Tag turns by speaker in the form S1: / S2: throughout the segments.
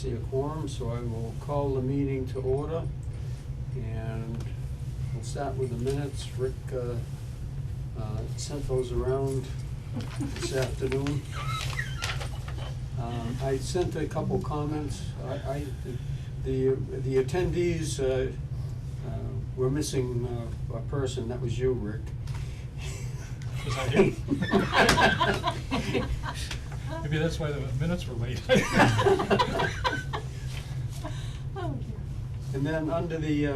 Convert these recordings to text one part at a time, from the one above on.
S1: See a quorum, so I will call the meeting to order, and we'll start with the minutes. Rick sent those around this afternoon. I sent a couple comments. The attendees were missing a person. That was you, Rick.
S2: Was I here? Maybe that's why the minutes were late.
S3: Oh, dear.
S1: And then under the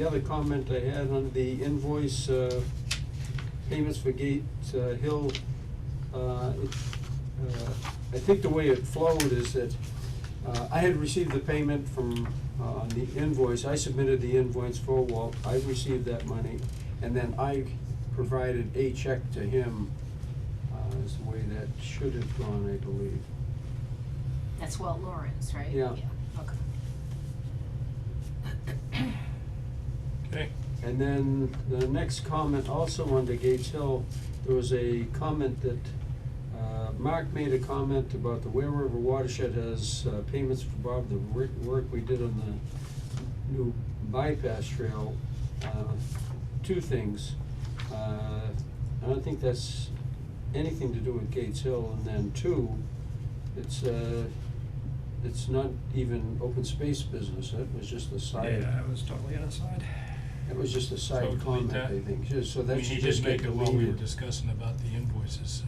S1: other comment I had under the invoice, payments for Gate Hill, I think the way it flowed is that I had received the payment from on the invoice. I submitted the invoice for Walt. I received that money, and then I provided a check to him. Is the way that should have gone, I believe.
S3: That's Walt Lawrence, right?
S1: Yeah.
S3: Okay.
S2: Okay.
S1: And then the next comment, also under Gates Hill, there was a comment that Mark made a comment about the Ware River Watershed has payments for Bob, the work we did on the new bypass trail. Two things. I don't think that's anything to do with Gates Hill, and then two, it's not even open space business. It was just a side.
S4: Yeah, it was totally an aside.
S1: It was just a side
S2: So
S1: comment,
S2: delete that.
S1: I think. So that
S2: We
S1: should
S2: need
S1: just
S2: to
S1: get
S2: make it while we were
S1: deleted.
S2: discussing about the invoices, so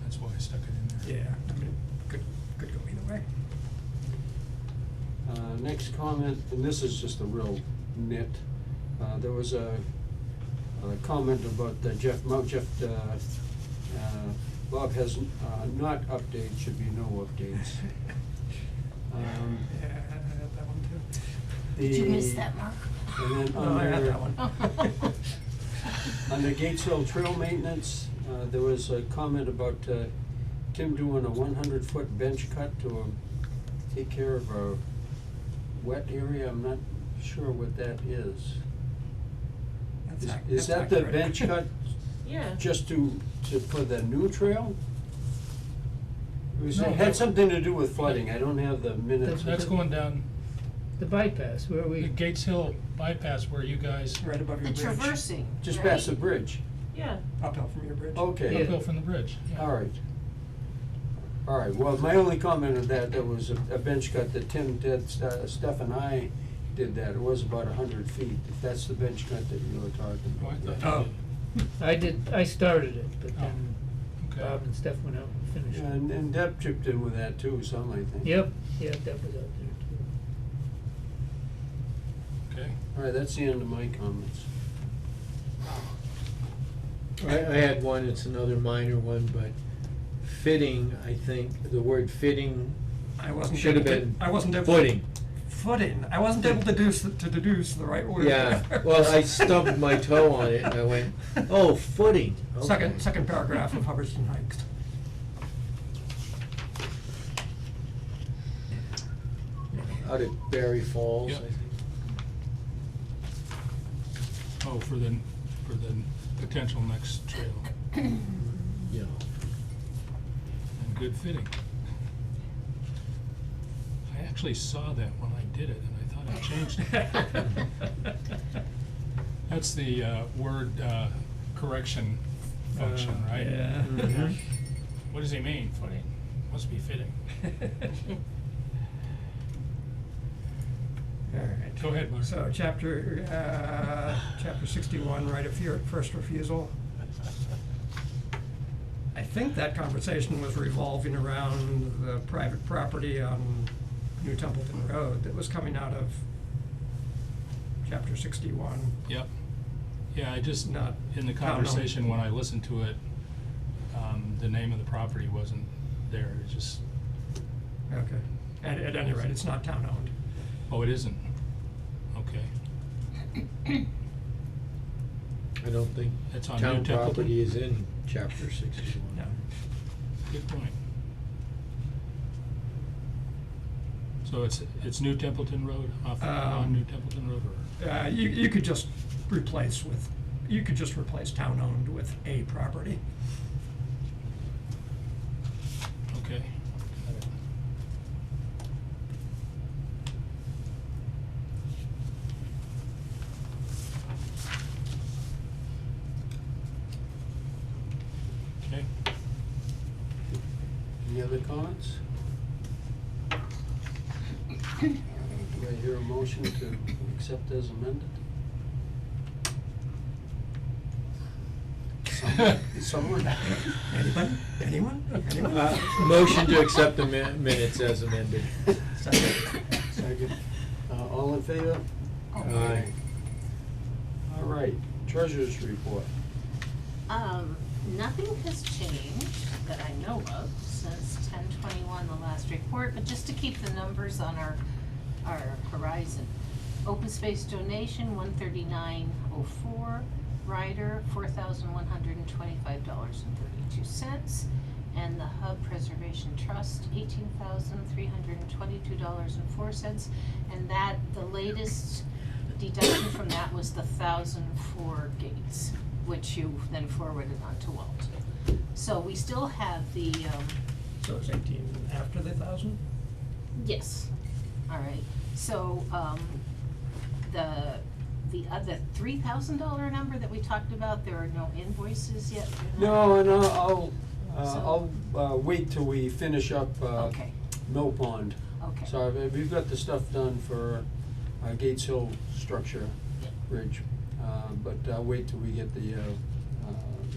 S2: that's why I stuck it in there.
S4: Yeah, I mean, could go either way.
S1: Next comment, and this is just a real nit. There was a comment about Bob has not updated, should be no updates.
S4: Yeah, I had that one too.
S3: Did you miss that, Mark?
S1: And then
S4: No, I had that one.
S1: under Gates Hill Trail Maintenance, there was a comment about Tim doing a 100-foot bench cut to take care of a wet area. I'm not sure what that is. Is that the
S4: accurate.
S1: bench cut
S3: Yeah.
S1: just for the new trail? It was-
S4: No,
S1: it had
S4: that-
S1: something to do with flooding. I don't have the minutes.
S2: That's going down
S5: The bypass, where
S2: the
S5: we,
S2: Gates Hill bypass where you guys,
S4: Right above
S3: The
S4: your bridge.
S3: traversing,
S1: Just
S3: right?
S1: past the bridge.
S3: Yeah.
S4: Uphill from your bridge.
S1: Okay.
S5: Yeah.
S2: uphill from the bridge. Yeah.
S1: All right. All right, well, my only comment on that, there was a bench cut that Tim did, Steph and I did that. It was about 100 feet, if that's the bench cut that you were talking
S2: Oh, I
S1: about.
S2: thought
S4: Oh.
S2: you did.
S5: I started it, but
S2: Oh,
S5: then
S2: okay.
S5: Bob and Steph went out and finished
S1: Yeah,
S5: it.
S1: and Deb chipped in with that too, some, I think.
S5: Yep, yeah, that was out there
S2: Okay.
S1: All right, that's the end of my comments.
S6: I had one, it's another minor one, but fitting, I think, the word fitting
S4: I wasn't
S6: should have
S4: able to-
S6: been
S4: I wasn't able.
S6: footing.
S4: Footing. I wasn't able to deduce the right word.
S6: Yeah, well, I stubbed my toe on it and I went, oh, footing. Okay.
S4: Second paragraph of Hubbardston Heights.
S6: Out at Berry Falls, I
S2: Yep.
S6: think.
S2: Oh, for the potential next trail
S6: Yeah.
S2: and good fitting. I actually saw that when I did it and I thought I changed it. That's the word correction function, right?
S4: Yeah.
S6: Mhm.
S2: What does he mean, footing? Must be fitting.
S4: All right.
S2: Go ahead, Mark.
S4: So chapter 61, right of first refusal. I think that conversation was revolving around the private property on New Templeton Road that was coming out of chapter 61.
S2: Yep. Yeah, I just,
S4: Not
S2: in the
S4: town-owned.
S2: conversation, when I listened to it, the name of the property wasn't there, it just,
S4: Okay. At any rate, it's not town-owned.
S2: oh, it isn't? Okay.
S6: I don't think
S2: It's on
S6: town
S2: New Templeton?
S6: property is in chapter 61.
S4: No.
S2: Good point. So it's New Templeton Road, on New Templeton Road, or?
S4: You could just replace town-owned with a property.
S2: Okay.
S1: comments? Do I hear a motion to accept as amended? Someone?
S4: Anybody? Anyone? Anyone?
S6: Motion to accept the minutes as amended.
S4: Second.
S1: Second. All in favor?
S6: Aye.
S1: All right, treasurer's report.
S3: Nothing has changed that I know of since 10/21, the last report, but just to keep the numbers on our horizon. Open space donation, $139.04, rider, $4,125.32, and the Hub Preservation Trust, $18,322.04, and that, the latest deduction from that was the 1,000 for Gates, which you then forwarded on to Walt. So we still have the,
S4: So it's 18 after the 1,000?
S3: yes, all right, so, the other $3,000 number that we talked about, there are no invoices yet for that?
S1: No, and I'll
S3: So-
S1: wait till we finish up,
S3: Okay,
S1: Mill Pond.
S3: okay.
S1: So we've got the stuff done for, Gates Hill structure
S3: Yep.
S1: bridge, but I'll wait till we get the,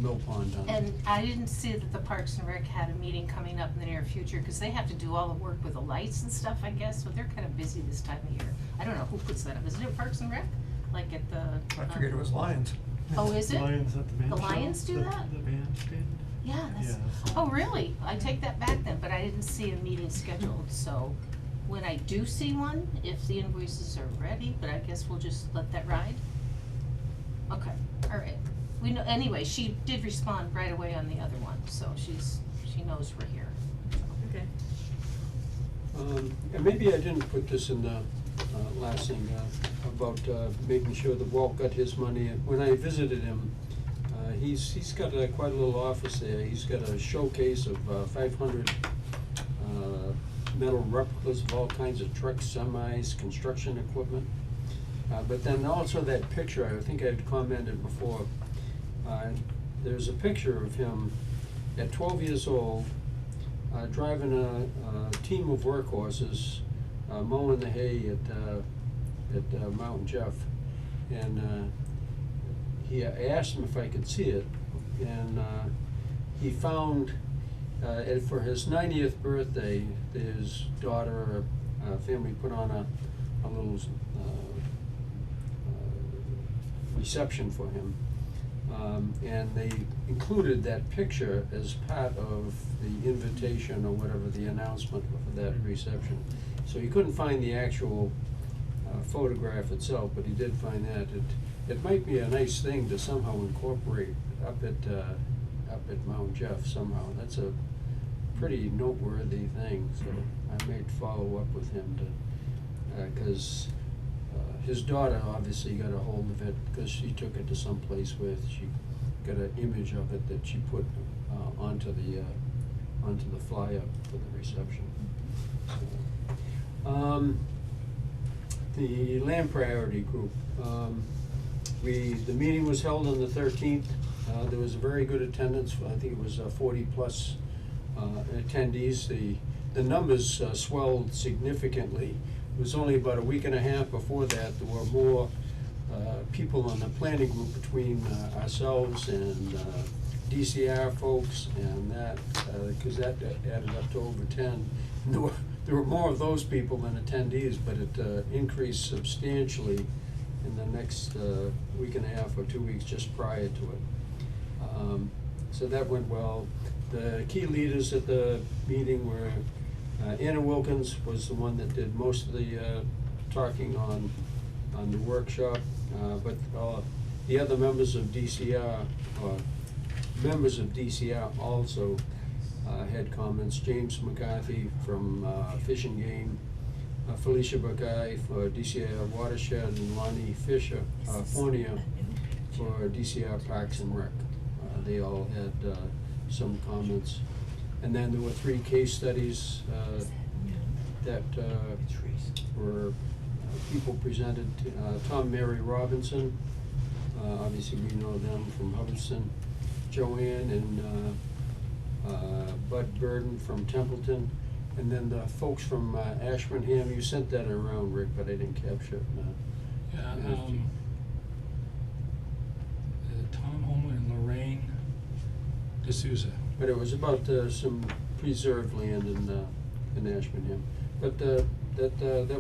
S1: Mill Pond done.
S3: And I didn't see that the Parks and Rec had a meeting coming up in the near future, cause they have to do all the work with the lights and stuff, I guess, so they're kinda busy this time of year. I don't know who puts that up, is it Parks and Rec? Like at the?
S4: I figured it was Lions.
S3: Oh, is it?
S7: Lions at the band
S3: The
S7: shell,
S3: Lions do that?
S7: The bandstand.
S3: Yeah, that's,
S7: Yeah, that's-
S3: oh, really? I take that back then, but I didn't see a meeting scheduled, so when I do see one, if the invoices are ready, but I guess we'll just let that ride? Okay, all right. We know, anyway, she did respond right away on the other one, so she knows we're here.
S5: Okay.
S1: And maybe I didn't put this in the, last thing, about, making sure that Walt got his money. When I visited him, he's got quite a little office there. He's got a showcase of, 500, metal replicas of all kinds of trucks, semis, construction equipment. But then also that picture, I think I had commented before, there's a picture of him at 12 years old, driving a team of workhorses, mowing the hay at Mountain Jeff. And I asked him if I could see it, and he found, for his 90th birthday, his daughter, family put on a little reception for him. And they included that picture as part of the invitation or whatever, the announcement for that reception. So he couldn't find the actual photograph itself, but he did find that. It might be a nice thing to somehow incorporate up at Mount Jeff somehow. That's a pretty noteworthy thing, so I may follow up with him to, 'cause his daughter obviously got a hold of it, because she took it to some place where she got an image of it that she put onto the flyer for the reception. So, the land priority group, the meeting was held on the 13th. There was a very good attendance. I think it was 40+ attendees. The numbers swelled significantly. It was only about a week and a half before that. There were more people on the planning group between ourselves and DCR folks, and that, because that added up to over 10. And there were more of those people than attendees, but it increased substantially in the next week and a half or 2 weeks just prior to it. So that went well. The key leaders at the meeting were Anna Wilkins was the one that did most of the talking on the workshop, but the other members of DCR, also had comments. James McCarthy from Fish and Game, Felicia Buckeye for DCR Watershed, and Lonnie Fournier for DCR Parks and Rec. They all had some comments. And then there were 3 case studies that were people presented. Tom Mary Robinson, obviously we know them from Hubbardston. Joanne and Bud Burden from Templeton, And then the folks from Ashburnham, you sent that around, Rick, but I didn't capture it.
S2: Yeah,
S1: Yeah.
S2: Tom Holman and Lorraine D'Souza.
S1: But it was about some preserved land in Ashburnham. But that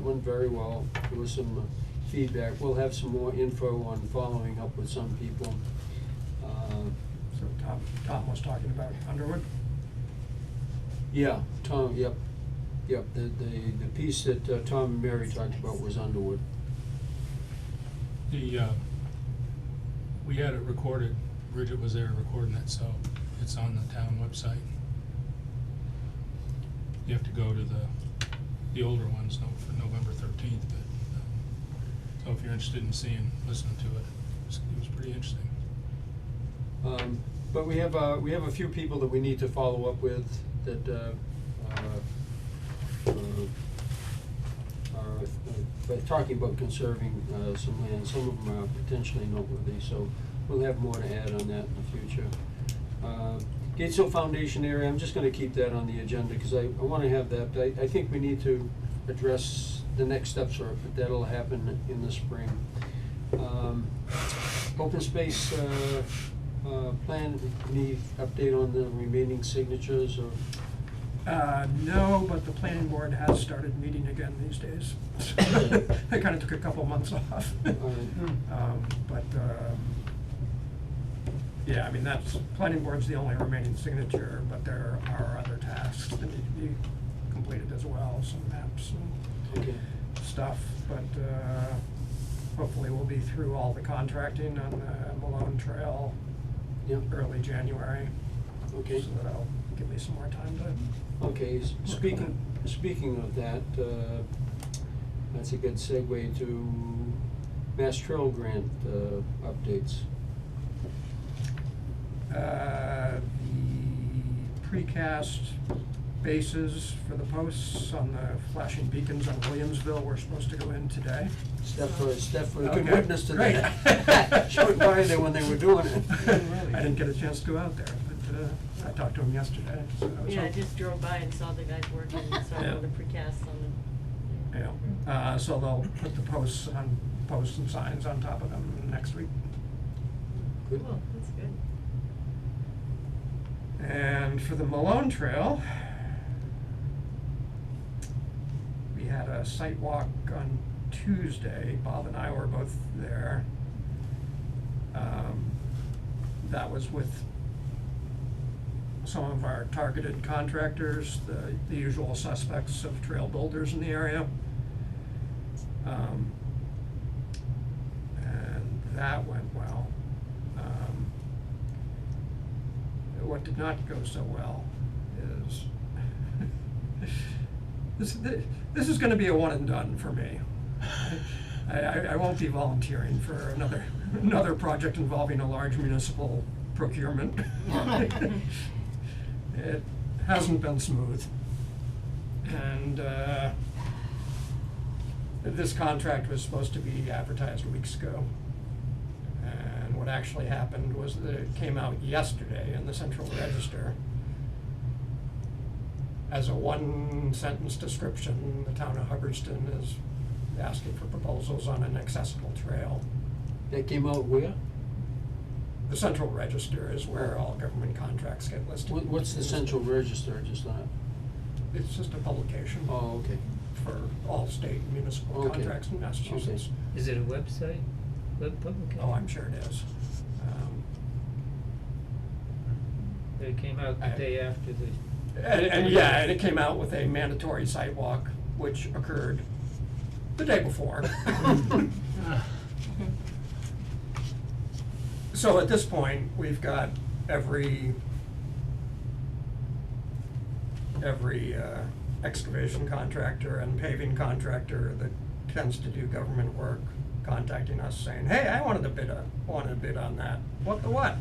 S1: went very well. There was some feedback. We'll have some more info on following up with some people.
S4: So Tom was talking about Underwood?
S1: Yeah, Tom, yep. The piece that Tom and Mary talked about was Underwood.
S2: We had it recorded, Bridget was there recording it, so it's on the town website. You have to go to the older ones, for November 13th, but, so if you're interested in listening to it, it was pretty interesting.
S1: But we have a few people that we need to follow up with that are talking about conserving some land. Some of them are potentially noteworthy, so we'll have more to add on that in the future. Gates Hill Foundation area, I'm just gonna keep that on the agenda, cause I wanna have that. I think we need to address the next steps for it, but that'll happen in the spring. Open space plan, any update on the remaining signatures or?
S4: No, but the planning board has started meeting again these days. They kinda took a couple months off. Yeah, I mean, planning board's the only remaining signature, but there are other tasks that need to be completed as well, some maps and
S1: Okay.
S4: stuff, but, hopefully we'll be through all the contracting on the Malone Trail
S1: Yep.
S4: early January.
S1: Okay.
S4: So that'll give me some more time to.
S1: Okay, speaking of that, that's a good segue to Mass Trail Grant updates.
S4: The precast bases for the posts on the flashing beacons on Williamsville were supposed to go in today.
S1: Steph was a good
S4: Okay,
S1: witness to
S4: great.
S1: that. She went by there when they were doing it.
S4: I didn't get a chance to go out there, but I talked to him yesterday, so I was
S7: Yeah, I
S4: hoping.
S7: just drove by and saw the guys working, and saw
S4: Yeah.
S7: all the precasts on the.
S4: Yeah, so they'll put the posts and signs on top of them next week.
S1: Good.
S7: Cool, that's good.
S4: And for the Malone Trail, we had a site walk on Tuesday. Bob and I were both there. That was with some of our targeted contractors, the usual suspects of trail builders in the area. And that went well. What did not go so well is this is gonna be a one and done for me. I won't be volunteering for another project involving a large municipal procurement. It hasn't been smooth. And this contract was supposed to be advertised weeks ago. And what actually happened was that it came out yesterday in the Central Register as a one-sentence description. The town of Hubbardston is asking for proposals on an accessible trail.
S1: That came out where?
S4: The Central Register is where all government contracts get listed.
S1: What's the Central Register, just that?
S4: It's just a publication
S1: Oh, okay.
S4: for all state and municipal
S1: Okay.
S4: contracts in Massachusetts.
S5: Is it a website, web publication?
S4: Oh, I'm sure it is.
S5: It came out the day after the.
S4: And it came out with a mandatory site walk, which occurred the day before. So at this point, we've got every excavation contractor and paving contractor that tends to do government work contacting us saying, hey, I wanted to bid on that. What the what?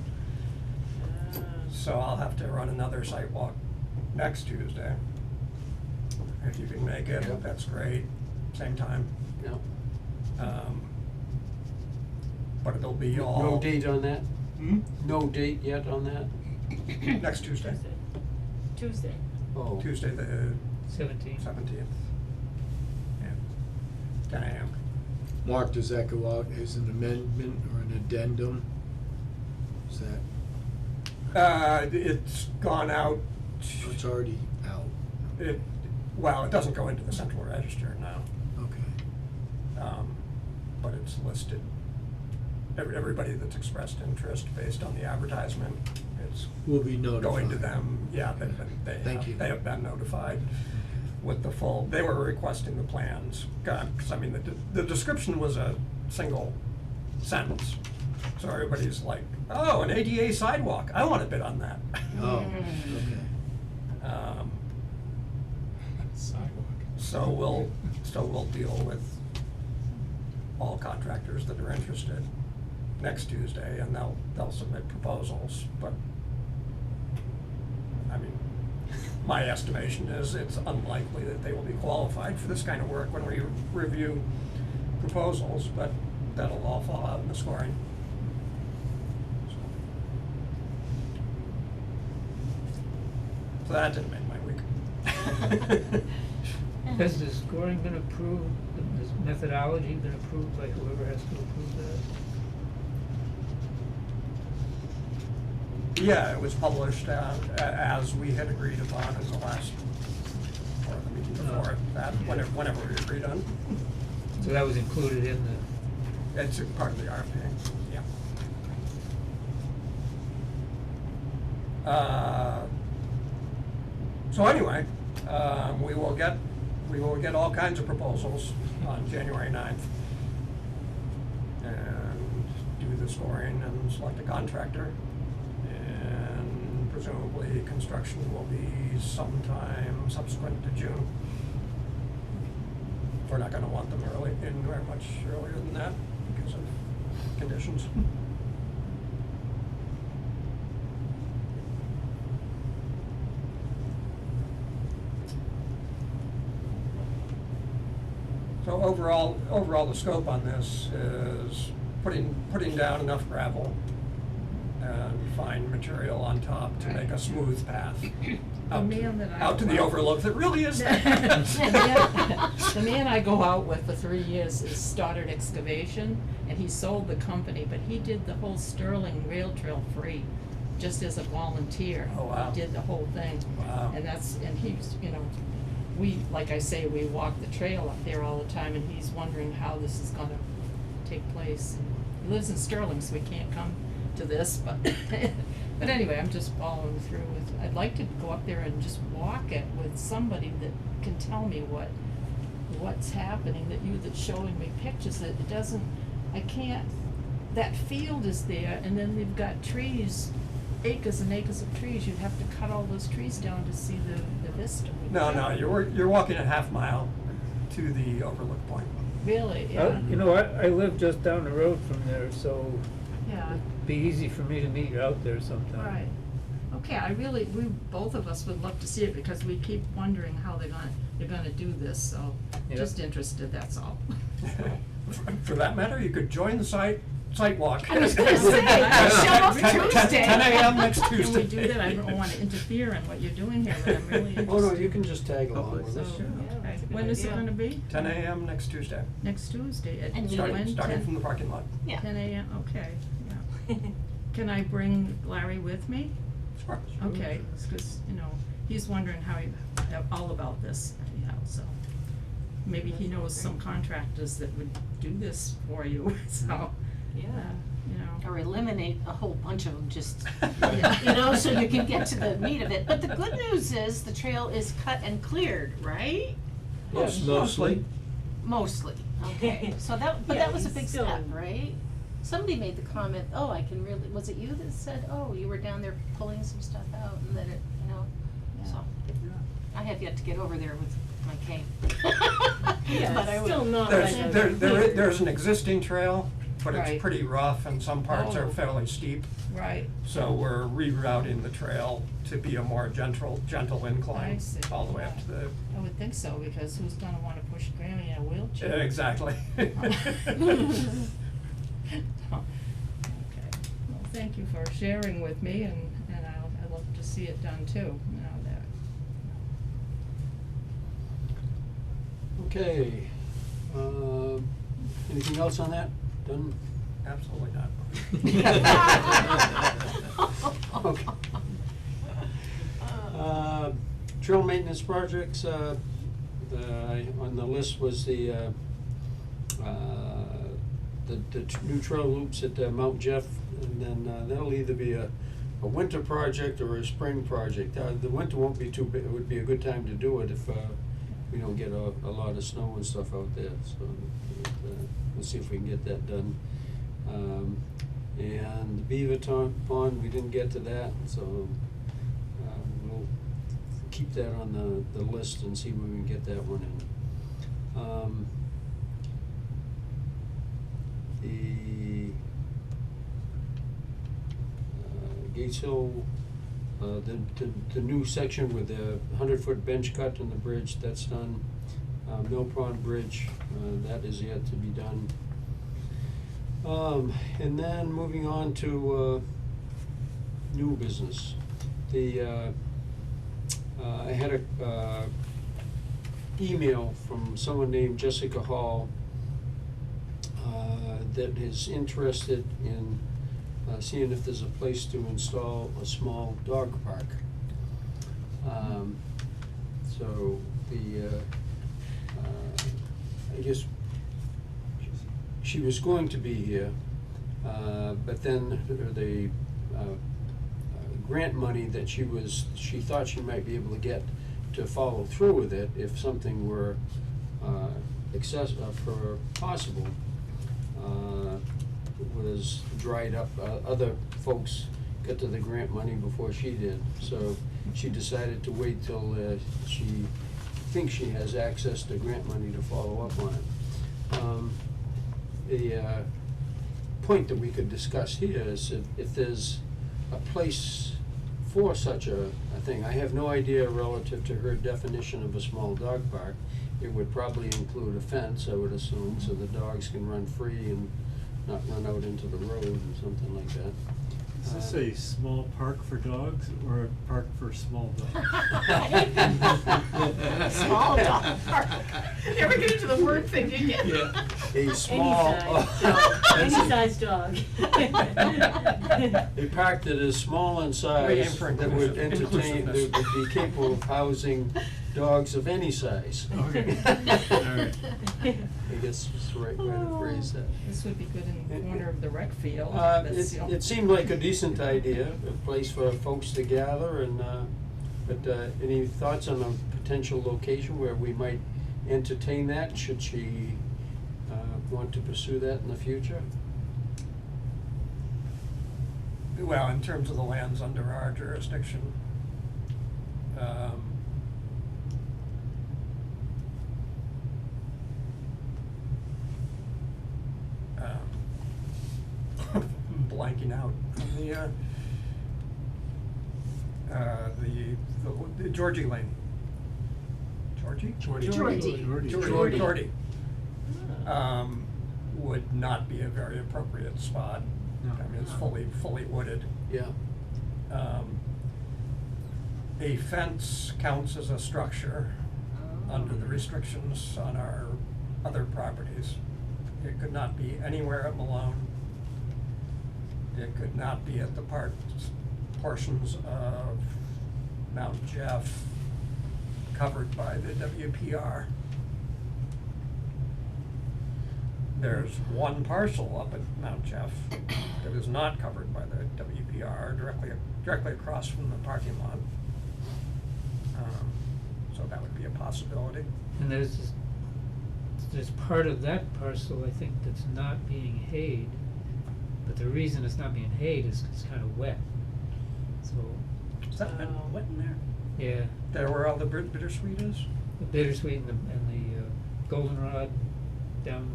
S4: So I'll have to run another site walk next Tuesday. If you can make it,
S1: Yeah.
S4: that's great, same time.
S1: Yeah.
S4: But it'll be all.
S1: No date on that?
S4: Hmm?
S1: No date yet on that?
S4: Next Tuesday,
S7: Tuesday.
S1: Oh.
S4: Tuesday the
S5: 17.
S4: 17th. Yeah, 10 a.m.
S6: Mark, does that go out as an amendment or an addendum? Is that,
S4: It's gone out.
S6: it's already out?
S4: Well, it doesn't go into the central register now,
S6: Okay.
S4: but it's listed. Everybody that's expressed interest based on the advertisement, it's
S6: Will be notified.
S4: going to them. Yeah,
S6: Thank you.
S4: they have been notified with the full. They were requesting the plans, because I mean the description was a single sentence, so everybody's like, oh, an ADA sidewalk. I want to bid on that.
S6: Oh, okay.
S2: Sidewalk.
S4: So we'll deal with all contractors that are interested next Tuesday, and they'll submit proposals, but, I mean, my estimation is it's unlikely that they will be qualified for this kind of work when we review proposals, but that'll all fall out in the scoring. So that didn't make my week.
S5: Has the scoring been approved, this methodology been approved by whoever has to approve that?
S4: Yeah, it was published as we had agreed upon in the last, or the meeting before that, whenever we agreed on.
S5: So that was included in the,
S4: It's a part of the RFP, yeah. So anyway, we will get all kinds of proposals on January 9th. And do the scoring and select a contractor. And presumably construction will be sometime subsequent to June. We're not gonna want them very much earlier than that because of conditions. So overall, the scope on this is putting down enough gravel and fine material on top to make a smooth path out to the overlook that really is there.
S8: The man I go out with for 3 years is Stoddard Excavation, and he sold the company, but he did the whole Sterling Rail Trail free, just as a volunteer.
S4: Oh, wow.
S8: He did the whole thing.
S4: Wow.
S8: And he's, we, like I say, we walk the trail up there all the time, and he's wondering how this is gonna take place. He lives in Sterling, so we can't come to this, but, but anyway, I'm just following through with, I'd like to go up there and just walk it with somebody that can tell me what's happening, that's showing me pictures, that it doesn't, I can't, that field is there, and then they've got trees, acres and acres of trees, you'd have to cut all those trees down to see the vista.
S4: No, you're walking a half mile to the overlook point.
S8: Really, yeah.
S5: you know what, I live just down the road from there, so
S8: Yeah.
S5: it'd be easy for me to meet you out there sometime.
S8: Right. Okay, we both of us would love to see it, because we keep wondering how they're gonna do this, so,
S5: Yep.
S8: just interested, that's all.
S4: For that matter, you could join the site walk.
S8: I was gonna say, show up
S4: 10
S8: Tuesday.
S4: 10 a.m. next Tuesday.
S8: Can we do that? I don't wanna interfere in what you're doing here, but I'm really interested.
S1: Oh, no, you can just tag along with
S8: So,
S1: us.
S8: okay,
S7: that's a good
S8: when is it
S7: idea.
S8: gonna be?
S4: 10 a.m. next Tuesday.
S8: Next Tuesday at
S3: And you-
S8: when?
S4: Starting
S8: 10?
S4: from the parking lot.
S3: Yeah.
S8: 10 a.m., okay, yeah. Can I bring Larry with me?
S4: Sure.
S8: Okay, because, he's wondering all about this, anyhow, so. Maybe he knows some contractors that would do this for you, so,
S7: Yeah.
S3: Or eliminate a whole bunch of them, just,
S8: Yeah.
S3: so you can get to the meat of it. But the good news is the trail is cut and cleared, right?
S6: Yes, mostly.
S3: Mostly, okay. So but
S7: Yeah,
S3: that was a
S7: he's
S3: big
S7: still
S3: step,
S7: in-
S3: right? Somebody made the comment, oh, I can really, was it you that said, oh, you were down there pulling some stuff out and that it, so. I have yet to get over there with my cane.
S7: Yeah,
S3: But I
S7: it's
S3: will.
S7: still not
S4: There's,
S7: like
S4: there's an existing trail, but
S8: Right.
S4: it's pretty rough and some parts are
S8: Oh.
S4: fairly steep.
S8: Right,
S4: So we're rerouting the trail to be a more gentle incline
S8: I see.
S4: all the way up to the,
S8: I would think so, because who's gonna wanna push Grammy in a wheelchair?
S4: exactly.
S8: Okay, well, thank you for sharing with me, and I'd love to see it done too,
S1: Okay, anything else on that? Done?
S4: Absolutely not.
S1: Okay. Trail maintenance projects, on the list was the new trail loops at Mount Jeff, and then that'll either be a winter project or a spring project. The winter won't be too big, it would be a good time to do it if we don't get a lot of snow and stuff out there, so we'll see if we can get that done. And the Beaver Pond, we didn't get to that, so we'll keep that on the list and see when we can get that one in. Gates Hill, the new section with the 100-foot bench cut in the bridge, that's done. Mill Pond Bridge, that is yet to be done. And then moving on to new business. I had a email from someone named Jessica Hall that is interested in seeing if there's a place to install a small dog park. So I guess she was going to be here, but then the grant money that she thought she might be able to get to follow through with it if something were possible, was dried up. Other folks got to the grant money before she did, so she decided to wait till she thinks she has access to grant money to follow up on it. The point that we could discuss here is if there's a place for such a thing. I have no idea relative to her definition of a small dog park. It would probably include a fence, I would assume, so the dogs can run free and not run out into the road or something like that.
S9: Is this a small park for dogs or a park for small dogs?
S3: Small dog park. Never get into the word thing, did you?
S9: Yeah.
S1: A small.
S7: Any size dog.
S1: A park that is small in
S4: We aim
S1: size,
S4: for
S1: that would
S4: inclusiveness.
S1: entertain, that would be capable of housing dogs of any size.
S9: Okay. Alright.
S1: I guess that's the right way to phrase that.
S8: This would be good in the corner of the rec field. That's the
S1: It seemed like a decent idea, a place for folks to gather, and, but any thoughts on a potential location where we might entertain that? Should she want to pursue that in the future?
S4: Well, in terms of the lands under our jurisdiction, blanking out the Georgie Lane. Georgie?
S2: Geordie.
S4: Geordie. Would not be a very appropriate spot.
S9: No.
S4: I mean, it's fully wooded.
S1: Yeah.
S4: A fence counts as a structure under the restrictions on our other properties. It could not be anywhere at Malone. It could not be at the portions of Mount Jeff covered by the WPR. There's one parcel up at Mount Jeff that is not covered by the WPR, directly across from the parking lot. So that would be a possibility.
S5: And there's part of that parcel, I think, that's not being hayed, but the reason it's not being hayed is 'cause it's kinda wet, so,
S4: Is that wet in there?
S5: yeah.
S4: There where all the bittersweet is?
S5: The bittersweet and the goldenrod down,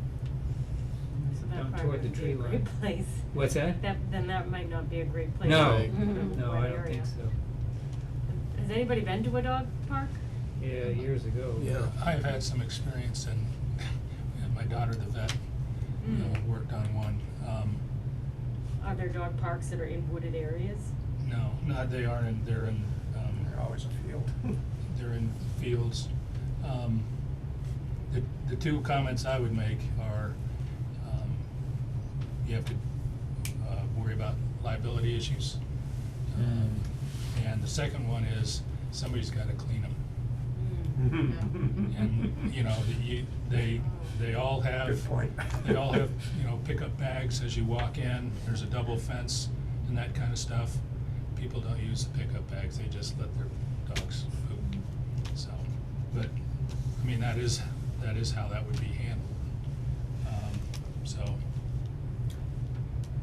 S7: So that
S5: down
S7: probably
S5: toward the
S7: wouldn't be
S5: tree
S7: a
S5: line.
S7: great place.
S5: What's that?
S7: Then that might not be a great place.
S5: No,
S6: Right.
S5: no,
S7: Wet
S5: I don't
S7: area.
S5: think so.
S7: Has anybody been to a dog park?
S5: Yeah, years ago.
S6: Yeah.
S2: I've had some experience and my daughter, the vet, worked on one.
S7: Are there dog parks that are in wooded areas?
S2: No, they're in,
S4: There's always a field.
S2: they're in fields. The the two comments I would make are, you have to, worry about liability issues. And the second one is, somebody's gotta clean them. And, you know, they all have.
S4: Good point.
S2: They all have, you know, pickup bags as you walk in, there's a double fence and that kind of stuff. People don't use the pickup bags, they just let their dogs poop, so, but, I mean, that is how that would be handled. So,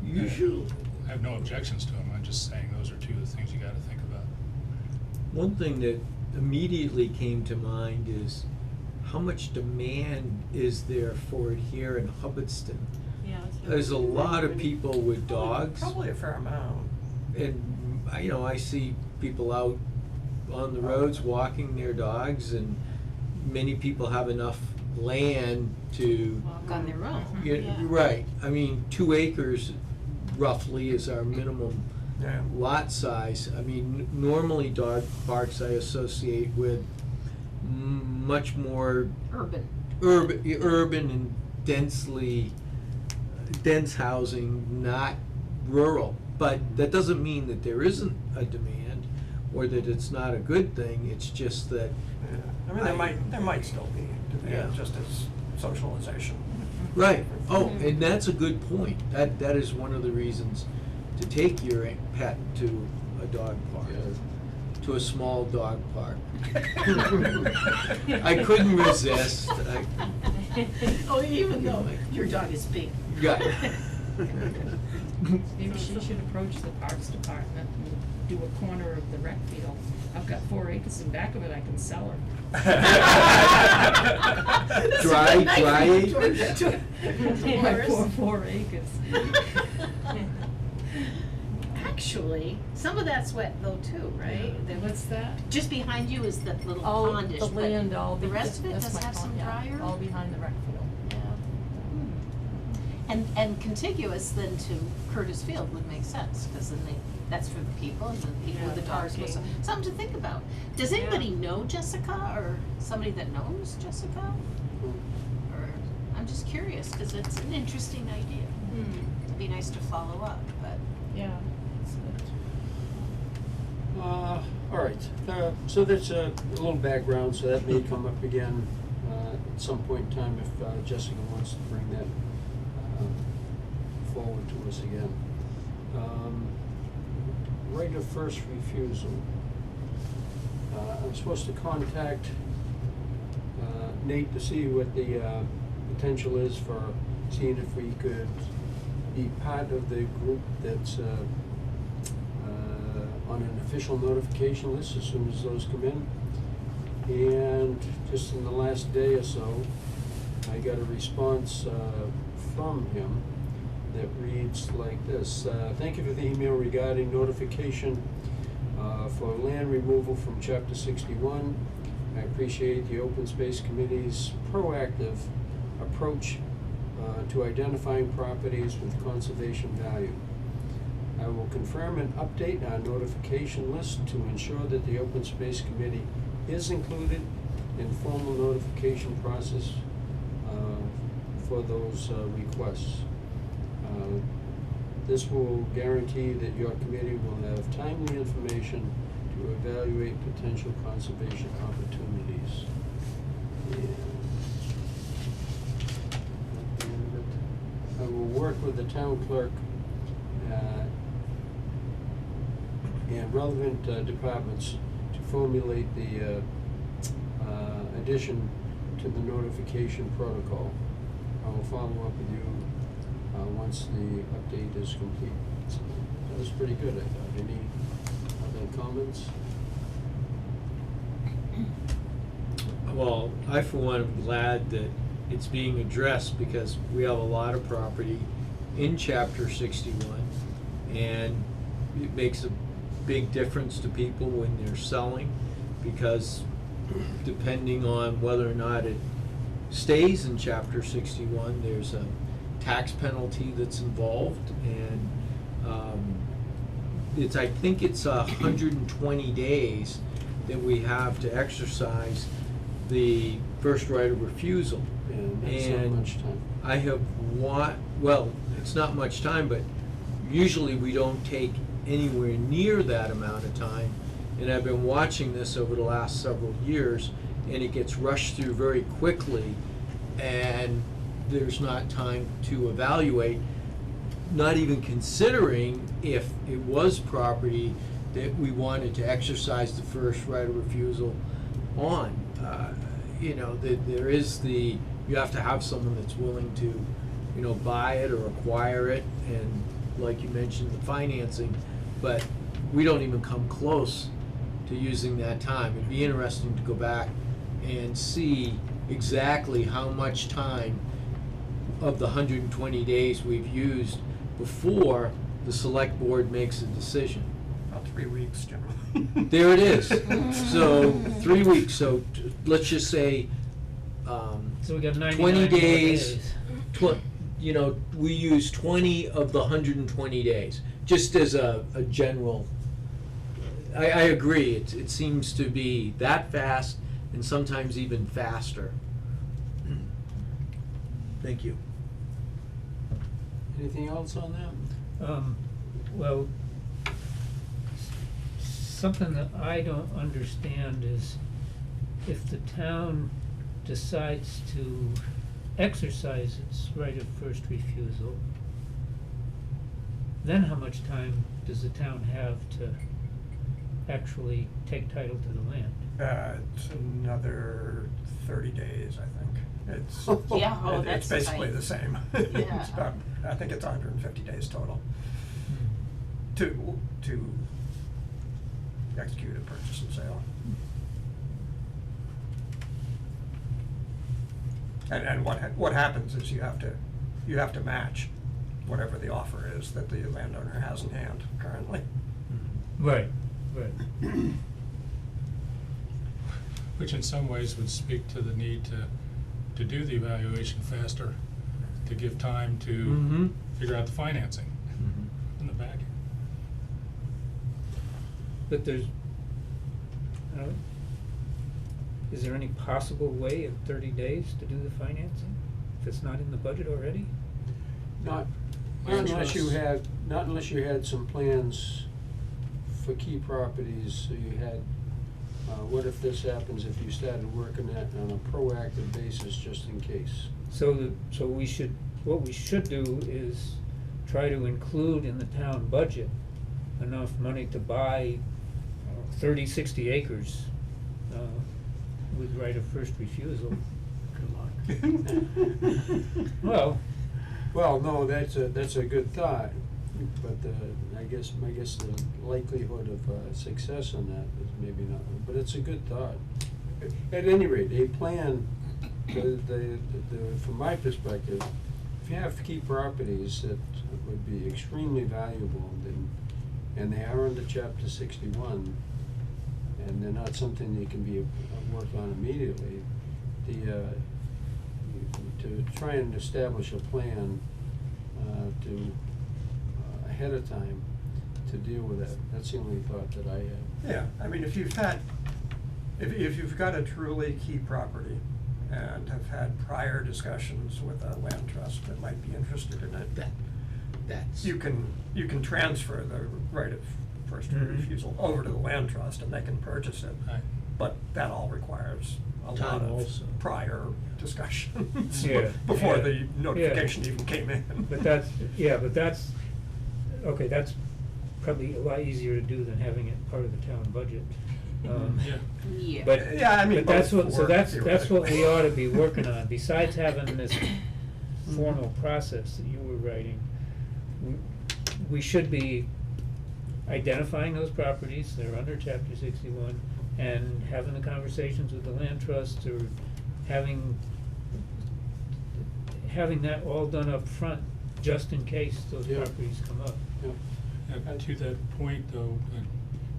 S6: Usually,
S2: I have no objections to them, I'm just saying those are two of the things you gotta think about.
S6: one thing that immediately came to mind is how much demand is there for it here in Hubbardston?
S7: Yeah. that's what
S6: There's a
S7: I'm
S6: lot of
S7: wondering.
S6: people with dogs.
S4: Probably a fair amount.
S6: And, you know, I see people out on the roads walking their dogs, and many people have enough land to,
S3: Walk on their own.
S6: yeah, right, I mean, 2 acres roughly is our minimum
S4: Yeah.
S6: lot size. I mean, normally dog parks I associate with much more
S3: Urban.
S6: urban and dense housing, not rural. But that doesn't mean that there isn't a demand or that it's not a good thing, it's just that,
S4: Yeah. I mean, there might still be demand,
S6: Yeah.
S4: just as socialization.
S6: right, oh, and that's a good point. That is one of the reasons to take your pet to a dog park, to a small dog park. I couldn't resist.
S3: Oh, even though your dog is big.
S6: Yeah.
S8: Maybe she should approach the Parks Department and do a corner of the rec field. I've got 4 acres in back of it, I can sell her.
S6: Dry
S8: My 4 acres.
S3: Actually, some of that's wet though too, right?
S8: What's that?
S3: Just behind you is the little
S8: Oh,
S3: pondish,
S8: the
S3: but
S8: land all.
S3: the rest of it
S8: that's
S3: does
S8: my
S3: have some
S8: pond, yeah,
S3: drier?
S8: all behind the rec field.
S3: And contiguous then to Curtis Field would make sense, cause then that's for the people, and the people with the dogs,
S8: parking.
S3: something to think about. Does anybody know Jessica, or somebody that knows Jessica? Or, I'm just curious, cause it's an interesting idea. It'd be nice to follow up, but.
S8: Yeah. It's good.
S1: All right, so that's a little background, so that may come up again at some point in time if Jessica wants to bring that forward to us again. Right of first refusal. I'm supposed to contact Nate to see what the potential is for seeing if we could be part of the group that's on an official notification list as soon as those come in. And just in the last day or so, I got a response from him that reads like this. Thank you for the email regarding notification for land removal from Chapter 61. I appreciate the Open Space Committee's proactive approach to identifying properties with conservation value. I will confirm and update our notification list to ensure that the Open Space Committee is included in formal notification process for those requests. This will guarantee that your committee will have timely information to evaluate potential conservation opportunities. And at the end of it, I will work with the town clerk and relevant departments to formulate the addition to the notification protocol. I will follow up with you once the update is complete. So that was pretty good, I thought. Any other comments?
S6: Well, I for one am glad that it's being addressed because we have a lot of property in Chapter 61, and it makes a big difference to people when they're selling, because depending on whether or not it stays in Chapter 61, there's a tax penalty that's involved, and I think it's 120 days that we have to exercise the first right of refusal.
S1: And that's not
S6: And
S1: much time.
S6: I have well, it's not much time, but usually we don't take anywhere near that amount of time. And I've been watching this over the last several years, and it gets rushed through very quickly, and there's not time to evaluate, not even considering if it was property that we wanted to exercise the first right of refusal on. There is you have to have someone that's willing to, buy it or acquire it, and like you mentioned, the financing, but we don't even come close to using that time. It'd be interesting to go back and see exactly how much time of the 120 days we've used before the select board makes a decision.
S4: About 3 weeks generally.
S6: There it is. So 3 weeks, so let's just say,
S5: So we got 99
S6: 20
S5: more
S6: days. We use 20 of the 120 days, just as a general. I agree, it seems to be that fast and sometimes even faster. Thank you.
S1: Anything else on that?
S5: Well, something that I don't understand is if the town decides to exercise its right of first refusal, then how much time does the town have to actually take title to the land?
S4: It's another 30 days, I think. It's,
S3: Yeah, oh,
S4: it's
S3: that's
S4: basically
S3: tight.
S4: the same.
S3: Yeah.
S4: It's about, I think it's 150 days total to execute a purchase and sale. And what happens is you have to match whatever the offer is that the landowner has in hand currently.
S5: Right.
S2: Which in some ways would speak to the need to do the evaluation faster, to give time to
S6: Mm-hmm.
S2: figure out the financing in the back.
S5: But there's, is there any possible way in 30 days to do the financing, if it's not in the budget already?
S1: Not
S2: Land
S1: unless you
S2: trusts.
S1: had some plans for key properties, so you had, what if this happens, if you started working that on a proactive basis, just in case?
S5: So what we should do is try to include in the town budget enough money to buy 30, 60 acres with right of first refusal.
S9: Good luck.
S5: Well,
S1: No, that's a good thought, but I guess the likelihood of success on that is maybe not, but it's a good thought. At any rate, a plan, from my perspective, if you have key properties that would be extremely valuable, and they are under chapter 61, and they're not something that can be worked on immediately, to try and establish a plan ahead of time to deal with that. That's the only thought that I have.
S4: Yeah, I mean, if you've got a truly key property and have had prior discussions with a land trust that might be interested in it,
S6: That's.
S4: you can transfer the right of first
S5: Mhm.
S4: refusal over to the land trust and they can purchase it.
S2: Right.
S4: But that all requires a lot
S6: Time
S4: of
S6: also.
S4: prior discussions
S5: Yeah,
S4: before
S5: yeah,
S4: the notification even came in.
S5: but that's, okay, that's probably a lot easier to do than having it part of the town budget.
S2: Yeah.
S3: Yeah.
S5: But,
S4: Yeah, I mean,
S5: but that's
S4: both
S5: what, so
S4: work
S5: that's what we
S4: theoretically.
S5: ought to be working on, besides having this formal process that you were writing. We should be identifying those properties that are under chapter 61 and having the conversations with the land trust, or having that all done up front, just in case those
S1: Yeah.
S5: properties come up.
S1: Yeah.
S2: To that point, though,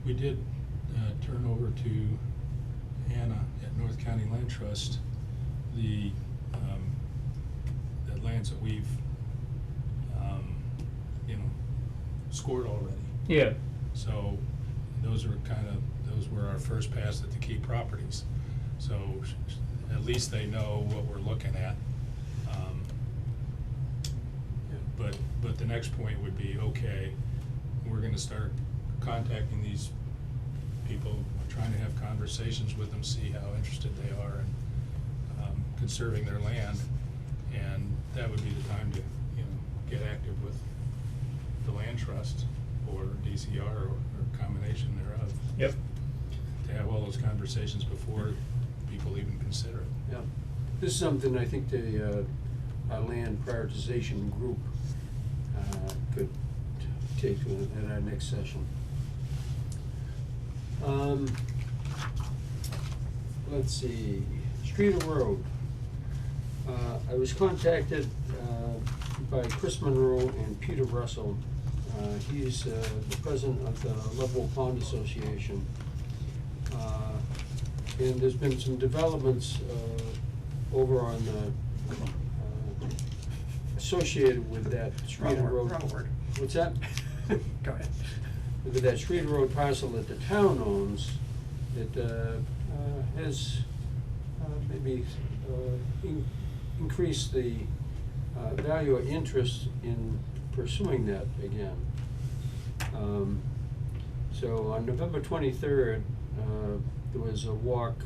S2: we did turn over to Anna at North County Land Trust the lands that we've scored already.
S5: Yeah.
S2: So those were our first pass at the key properties. So at least they know what we're looking at. But the next point would be, okay, we're gonna start contacting these people, trying to have conversations with them, see how interested they are in conserving their land. And that would be the time to, get active with the land trust or DCR or combination thereof.
S5: Yep.
S2: To have all those conversations before people even consider it.
S1: Yeah, this is something I think the, our land prioritization group, could take at our next session. Let's see, street or road? I was contacted, by Chris Monroe and Peter Russell. He's, the president of the Level Pond Association. And there's been some developments, over on the, associated with that street and road.
S4: Wrong word.
S1: What's that?
S4: Go ahead.
S1: With that street and road parcel that the town owns, that, has, maybe, increased the, value or interest in pursuing that again. So on November 23rd, there was a walk,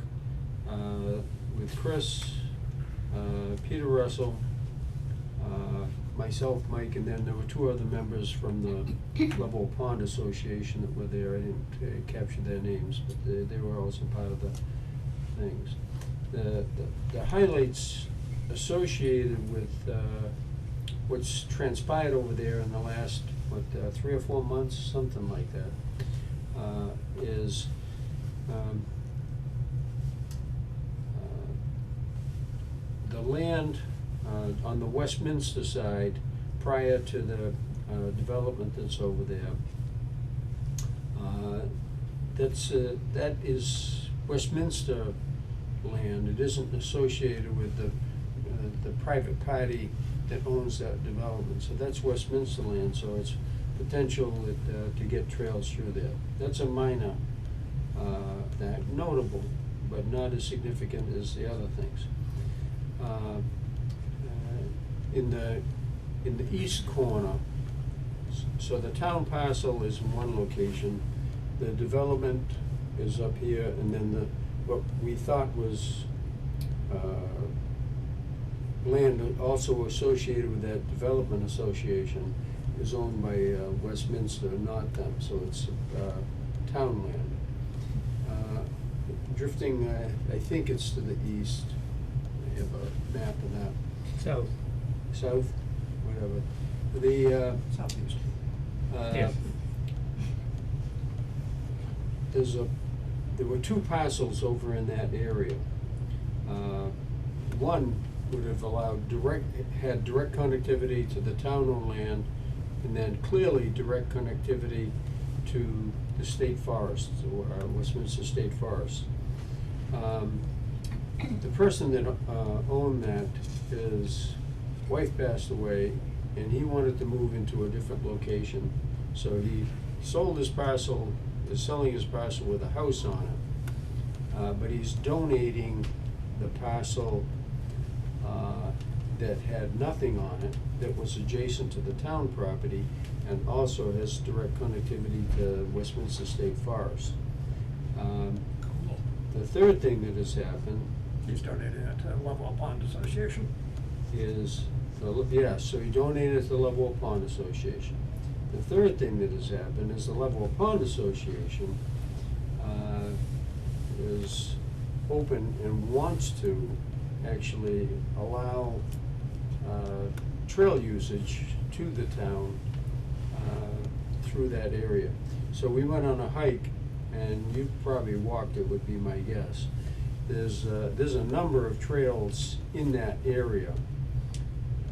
S1: with Chris, Peter Russell, myself, Mike, and then there were two other members from the Level Pond Association that were there. I didn't capture their names, but they were also part of the things. The highlights associated with what's transpired over there in the last, 3 or 4 months, something like that, is the land on the Westminster side, prior to the development that's over there. That is Westminster land. It isn't associated with the private party that owns that development. So that's Westminster land, so it's potential that, to get trails through there. That's a minor, that notable, but not as significant as the other things. In the east corner, so the town parcel is in one location, the development is up here, and then what we thought was, land also associated with that development association is owned by, Westminster, not them, so it's, town land. Drifting, I think it's to the east. I have a map of that.
S5: South.
S1: South, whatever. The,
S4: Southeast.
S5: Yeah.
S1: there were two parcels over in that area. One would have had direct connectivity to the town-owned land, and then clearly direct connectivity to the state forest, or Westminster State Forest. The person that owned that, his wife passed away, and he wanted to move into a different location. So he sold his parcel, is selling his parcel with a house on it. But he's donating the parcel that had nothing on it, that was adjacent to the town property, and also has direct connectivity to Westminster State Forest.
S2: Cool.
S1: The third thing that has happened
S4: He's donated it to Level Pond Association.
S1: is, so he donated it to the Level Pond Association. The third thing that has happened is the Level Pond Association is open and wants to actually allow trail usage to the town through that area. So we went on a hike, and you probably walked it, would be my guess. There's a number of trails in that area,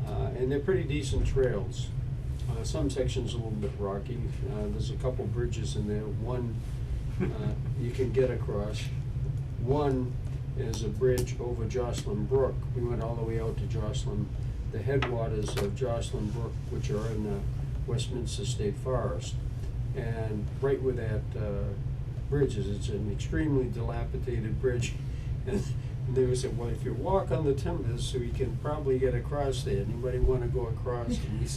S1: and they're pretty decent trails. Some sections a little bit rocky. There's a couple bridges in there. One you can get across. One is a bridge over Jocelyn Brook. We went all the way out to Jocelyn, the headwaters of Jocelyn Brook, which are in the Westminster State Forest. And right where that bridge is, it's an extremely dilapidated bridge, And they would say, well, if you walk on the timbers, so you can probably get across there. Anybody wanna go across? And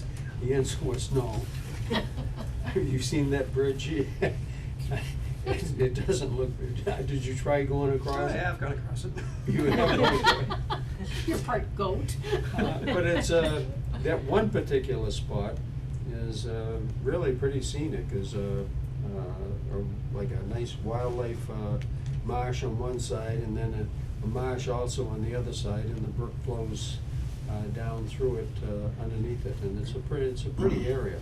S1: the answer was no. Have you seen that bridge? It doesn't look, did you try going across?
S4: I have gone across it.
S1: You have.
S3: You're part goat.
S1: But it's, that one particular spot is, really pretty scenic, is, like a nice wildlife, marsh on one side, and then a marsh also on the other side, and the brook flows, down through it, underneath it, and it's a pretty area.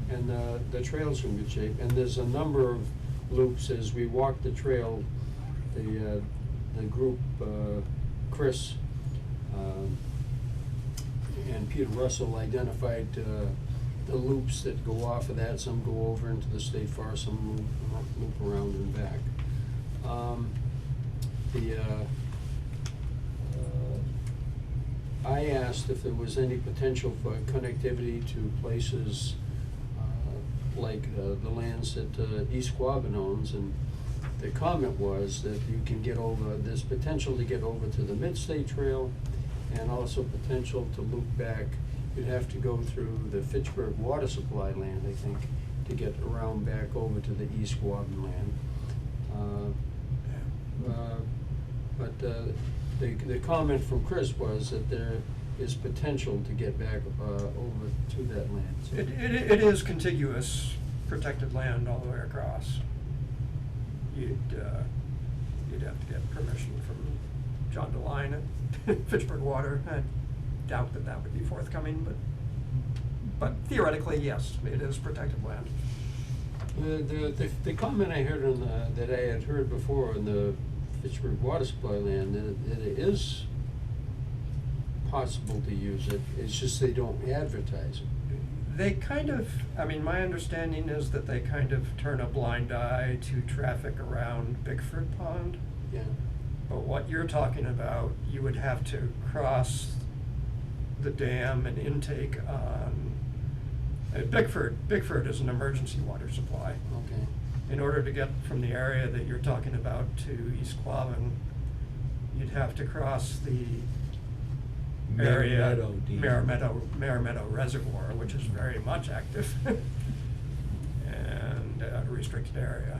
S1: And, the trail's in good shape, and there's a number of loops as we walk the trail. The group, Chris, and Peter Russell identified, the loops that go off of that. Some go over into the state forest, some loop around and back. I asked if there was any potential for connectivity to places, like, the lands that, East Quabbin owns, and the comment was that you can get over, there's potential to get over to the Mid-State Trail, and also potential to loop back. You'd have to go through the Fitchburg water supply land, I think, to get around back over to the East Quabbin land. But the comment from Chris was that there is potential to get back over to that land. So
S4: It is contiguous, protected land all the way across. You'd have to get permission from John DeLine at Fitchburg Water. I doubt that would be forthcoming, but theoretically, yes, it is protected land.
S1: The comment I heard on that I had heard before on the Fitchburg water supply land, that it is possible to use it, it's just they don't advertise it.
S4: They kind of, I mean, my understanding is that they kind of turn a blind eye to traffic around Bickford Pond.
S1: Yeah.
S4: But what you're talking about, you would have to cross the dam and intake on, Bickford is an emergency water supply.
S1: Okay.
S4: In order to get from the area that you're talking about to East Quabbin, you'd have to cross the area, Mare Meadow Reservoir, which is very much active, and a restricted area.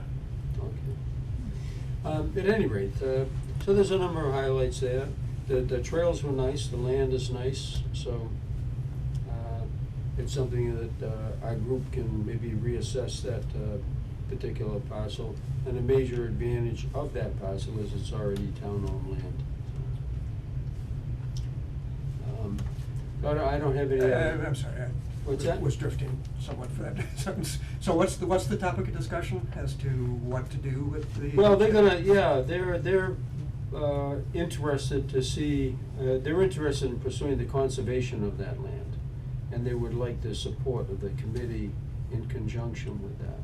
S1: Okay. At any rate, so there's a number of highlights there. The trails were nice, the land is nice, so it's something that our group can maybe reassess that particular parcel. And a major advantage of that parcel is it's already town-owned land. But I don't have any other.
S4: I'm sorry,
S1: What's that?
S4: was drifting somewhat for that sentence. So what's the topic of discussion as to what to do with the?
S1: Well, they're gonna, yeah, they're interested to see, they're interested in pursuing the conservation of that land. And they would like the support of the committee in conjunction with that.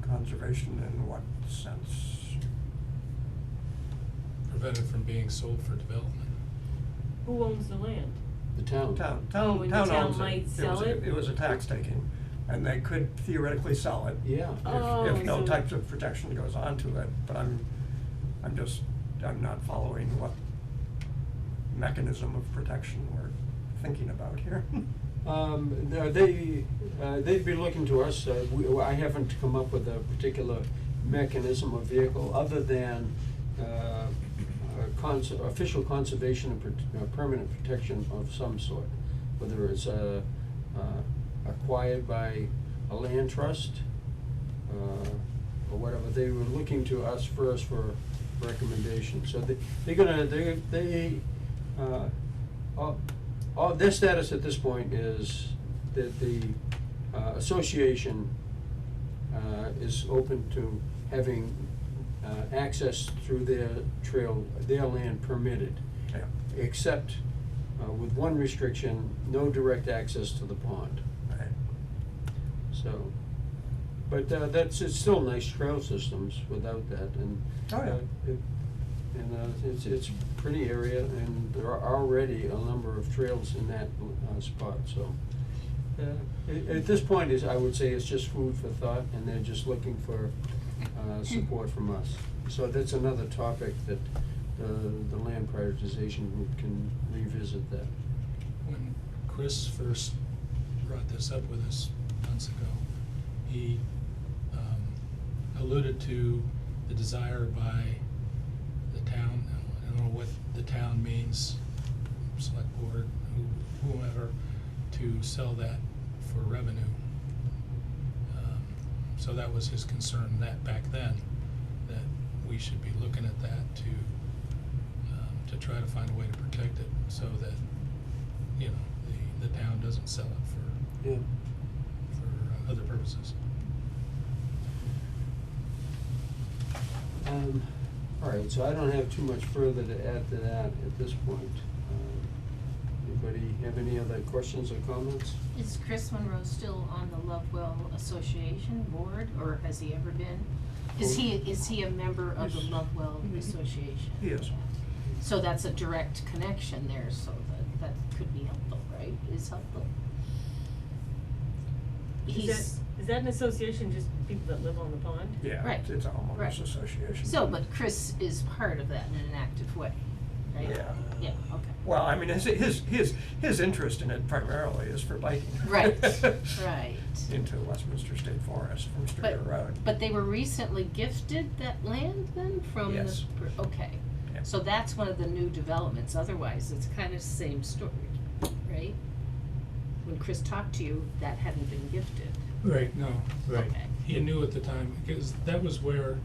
S4: Conservation in what sense?
S2: Prevent it from being sold for development.
S7: Who owns the land?
S1: The town.
S4: Town
S7: Oh, and the town
S4: owns it.
S7: might sell it?
S4: It was a tax taking, and they could theoretically sell it.
S1: Yeah.
S7: Oh,
S4: If no
S7: so-
S4: types of protection goes on to it, but I'm not following what mechanism of protection we're thinking about here.
S1: They'd be looking to us, I haven't come up with a particular mechanism or vehicle other than official conservation and permanent protection of some sort. Whether it's acquired by a land trust or whatever, they were looking to us first for recommendations. So their status at this point is that the association is open to having access through their trail, their land permitted.
S4: Yeah.
S1: Except with one restriction, no direct access to the pond.
S4: Right.
S1: So, but it's still nice trail systems without that, and
S4: Oh, yeah.
S1: it's a pretty area, and there are already a number of trails in that spot. So, at this point, I would say it's just food for thought, and they're just looking for support from us. So that's another topic that the land prioritization group can revisit that.
S2: When Chris first brought this up with us months ago, he alluded to the desire by the town, I don't know what the town means, select board, whoever, to sell that for revenue. So that was his concern that back then, that we should be looking at that to try to find a way to protect it so that, you know, the town doesn't sell it
S1: Yeah.
S2: for other purposes.
S1: All right, so I don't have too much further to add to that at this point. Anybody have any other questions or comments?
S3: Is Chris Monroe still on the Lovewell Association board, or has he ever been? Is he a member of the
S4: Yes.
S3: Lovewell Association?
S4: He is.
S3: So that's a direct connection there, so that could be helpful, right? Is helpful.
S7: Is that an association, just people that live on the pond?
S4: Yeah,
S3: Right.
S4: it's a homeowners
S3: Right.
S4: association.
S3: So, but Chris is part of that in an active way, right?
S4: Yeah.
S3: Yeah, okay.
S4: Well, I mean, his interest in it primarily is for biking.
S3: Right, right.
S4: Into Westminster State Forest from Streeter Road.
S3: But they were recently gifted that land then from the?
S4: Yes.
S3: Okay.
S4: Yeah.
S3: So that's one of the new developments, otherwise it's kind of same story, right? When Chris talked to you, that hadn't been gifted.
S5: Right.
S2: No,
S5: Right.
S3: Okay.
S2: he knew at the time, because that was where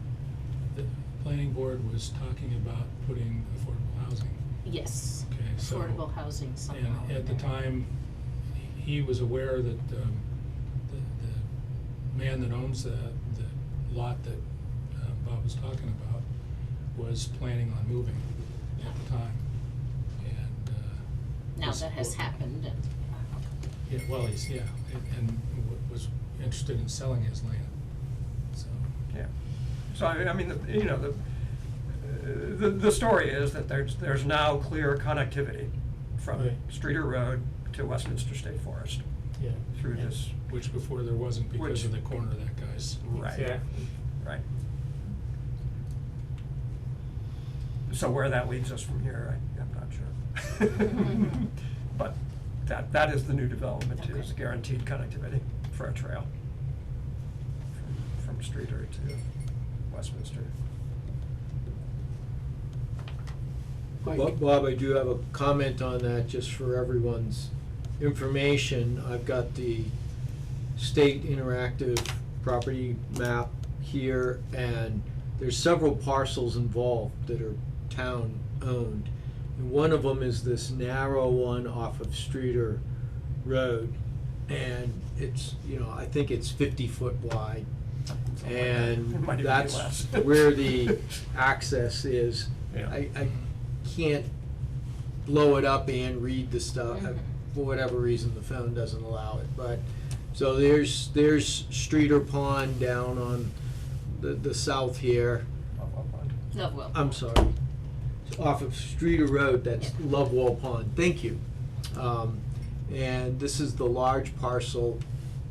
S2: the planning board was talking about putting affordable housing.
S3: Yes.
S2: Okay, so.
S3: Affordable housing somehow.
S2: And at the
S3: in there.
S2: time, he was aware that, the man that owns the lot that, Bob was talking about was planning on moving at the time. And,
S3: Now
S2: was-
S3: that has happened and,
S2: Yeah, well, and was interested in selling his land, so.
S4: Yeah. So I mean, the story is that there's now clear connectivity from
S5: Right.
S4: Streeter Road to Westminster State Forest
S5: Yeah.
S4: through this.
S2: Which before there wasn't because
S4: Which-
S2: of the corner of that guy's.
S4: Right.
S5: Exactly.
S4: Right. So where that leads us from here, I'm not sure. But that is the new development, is
S3: Okay.
S4: guaranteed connectivity for a trail from Streeter to Westminster.
S1: Mike?
S6: Bob, I do have a comment on that, just for everyone's information. I've got the state interactive property map here, and there's several parcels involved that are town-owned. And one of them is this narrow one off of Streeter Road, and it's, I think it's 50-foot wide.
S4: Something like that. It
S6: And
S4: might even be
S6: that's
S4: less.
S6: where the access is.
S4: Yeah.
S6: I can't blow it up and read the stuff.
S3: Mhm.
S6: For whatever reason, the phone doesn't allow it, but, so there's Streeter Pond down on the south here.
S3: Lovewell.
S6: I'm sorry, off of Streeter Road, that's
S3: Yeah.
S6: Lovewell Pond, thank you. And this is the large parcel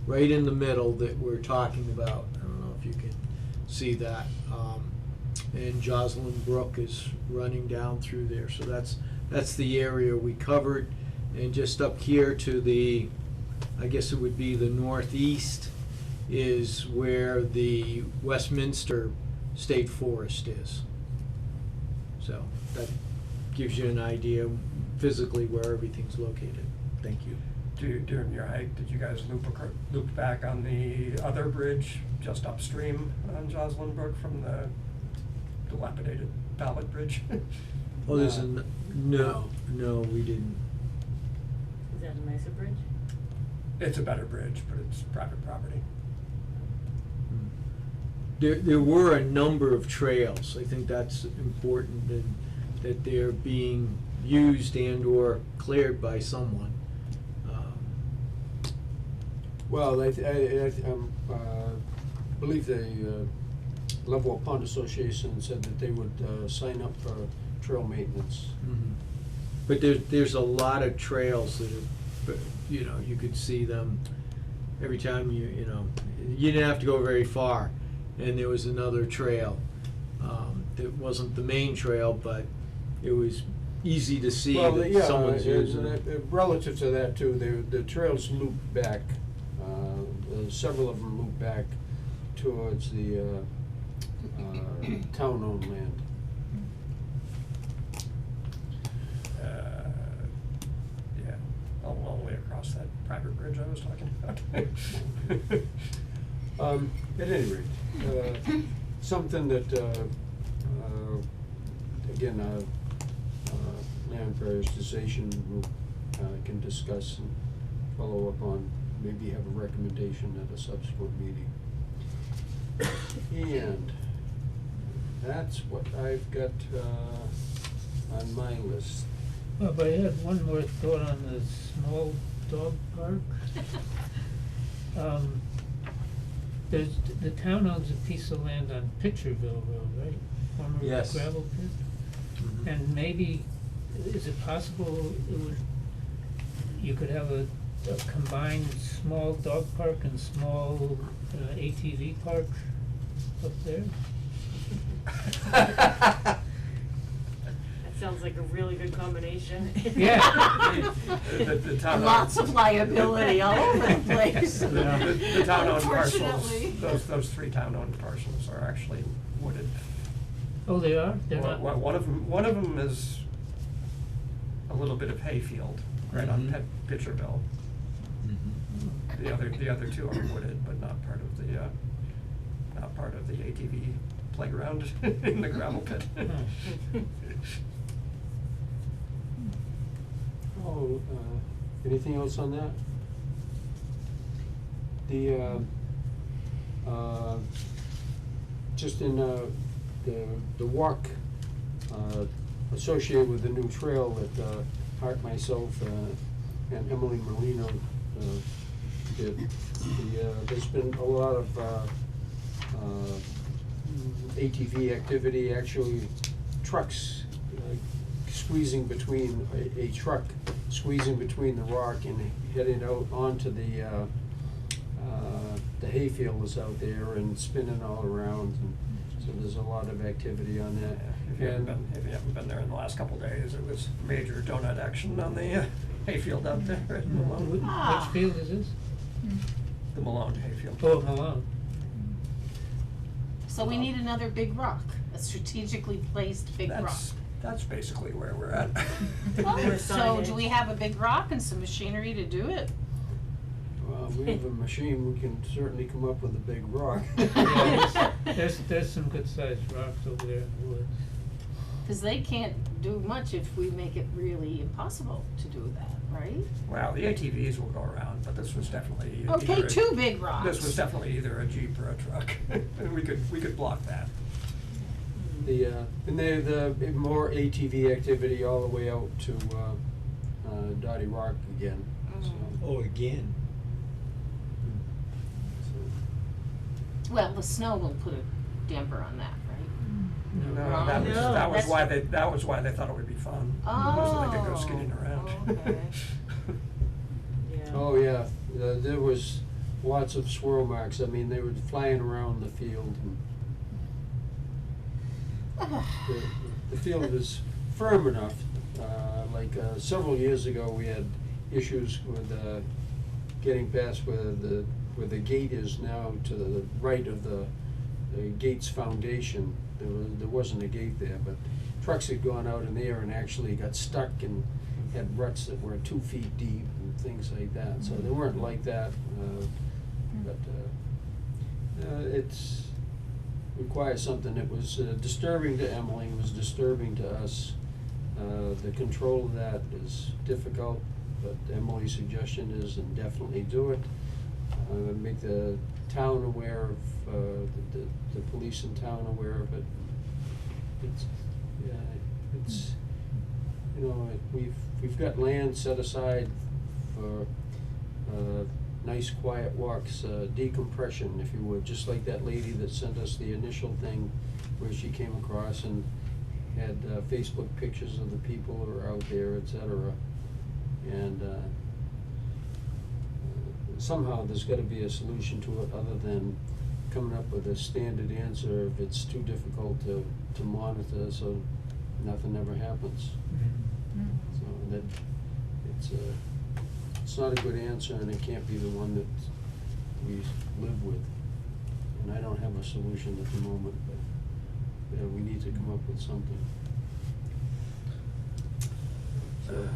S6: right in the middle that we're talking about. I don't know if you can see that. And Joslyn Brook is running down through there, so that's the area we covered. And just up here to the, I guess it would be the northeast, is where the Westminster State Forest is. So that gives you an idea physically where everything's located. Thank you.
S4: During your hike, did you guys loop back on the other bridge just upstream on Joslyn Brook from the dilapidated pallet bridge?
S6: Oh, there's no, we didn't.
S7: Is that a nicer bridge?
S4: It's a better bridge, but it's private property.
S6: There were a number of trails. I think that's important, and that they're being used and or cleared by someone.
S1: Well, I believe the Lovewell Pond Association said that they would sign up for trail maintenance.
S6: But there's a lot of trails that are, you could see them every time you didn't have to go very far. and there was another trail. It wasn't the main trail, but it was easy to see
S1: Well,
S6: that
S1: yeah,
S6: someone's using it.
S1: relative to that too, the trails loop back, several of them loop back towards the, town-owned land.
S4: Yeah, all the way across that private bridge I was talking about.
S1: At any rate, something that, again, land prioritization group, can discuss and follow up on, maybe have a recommendation at a subsequent meeting. And that's what I've got, on my list.
S5: But I had one more thought on the small dog park. The town owns a piece of land on Pitcherville Road, right? Former
S6: Yes.
S5: gravel pit?
S6: Mhm.
S5: And maybe, is it possible you could have a combined small dog park and small ATV park up there?
S7: That sounds like a really good combination.
S5: Yeah.
S4: The town
S3: Lots of liability all over the place.
S4: The town-owned parcels,
S3: Unfortunately.
S4: those three town-owned parcels are actually wooded.
S5: Oh, they are? They're not?
S4: One of them is a little bit of hayfield, right on
S6: Mhm.
S4: Pitcherville.
S6: Mhm.
S4: The other two are wooded, but not part of the ATV playground in the gravel pit.
S1: Oh, anything else on that? The, just in, the walk, associated with the new trail that, Art, myself, and Emily Marino, did. There's been a lot of, ATV activity, actually trucks, squeezing between, a truck squeezing between the rock and heading out onto the hayfield is out there and spinning all around, and so there's a lot of activity on that.
S4: If you haven't been there in the last couple days, it was major donut action on the hayfield out there at Malone.
S5: Which field is this?
S4: The Malone hayfield.
S5: Oh, Malone.
S3: So we need another big rock, a strategically placed big rock.
S4: That's basically where we're at.
S3: Oh,
S7: More
S3: so
S7: signage.
S3: do we have a big rock and some machinery to do it?
S1: Well, if we have a machine, we can certainly come up with a big rock.
S5: Yeah, there's some good sized rocks over there in the woods.
S3: Cause they can't do much if we make it really impossible to do that, right?
S4: Well, the ATVs will go around, but this was definitely
S3: Okay,
S4: either a-
S3: two big rocks.
S4: This was definitely either a Jeep or a truck. And we could block that.
S1: And the more ATV activity all the way out to, Dottie Rock again, so.
S6: Oh, again.
S3: Well, the snow will put a damper on that, right?
S4: No,
S3: Wrong.
S4: that
S7: No,
S4: was
S3: that's-
S4: why they thought it would be fun. Was so they could go skidding around.
S3: okay.
S7: Yeah.
S1: Oh, yeah, there was lots of swirl marks, I mean, they were flying around the field, and the field was firm enough, several years ago, we had issues with, getting past where the gate is now to the right of the gate's foundation. There wasn't a gate there, but trucks had gone out in there and actually got stuck and had ruts that were 2 feet deep and things like that, so they weren't like that, but, it's requires something that was disturbing to Emily, was disturbing to us. The control of that is difficult, but Emily's suggestion is, and definitely do it. Make the town aware of, the police in town aware of it. It's, we've got land set aside for, nice quiet walks, decompression, if you would, just like that lady that sent us the initial thing where she came across and had, Facebook pictures of the people who are out there, et cetera. And, somehow there's gotta be a solution to it other than coming up with a standard answer if it's too difficult to monitor, so nothing ever happens. So that, it's not a good answer, and it can't be the one that we live with. And I don't have a solution at the moment, but, we need to come up with something. So,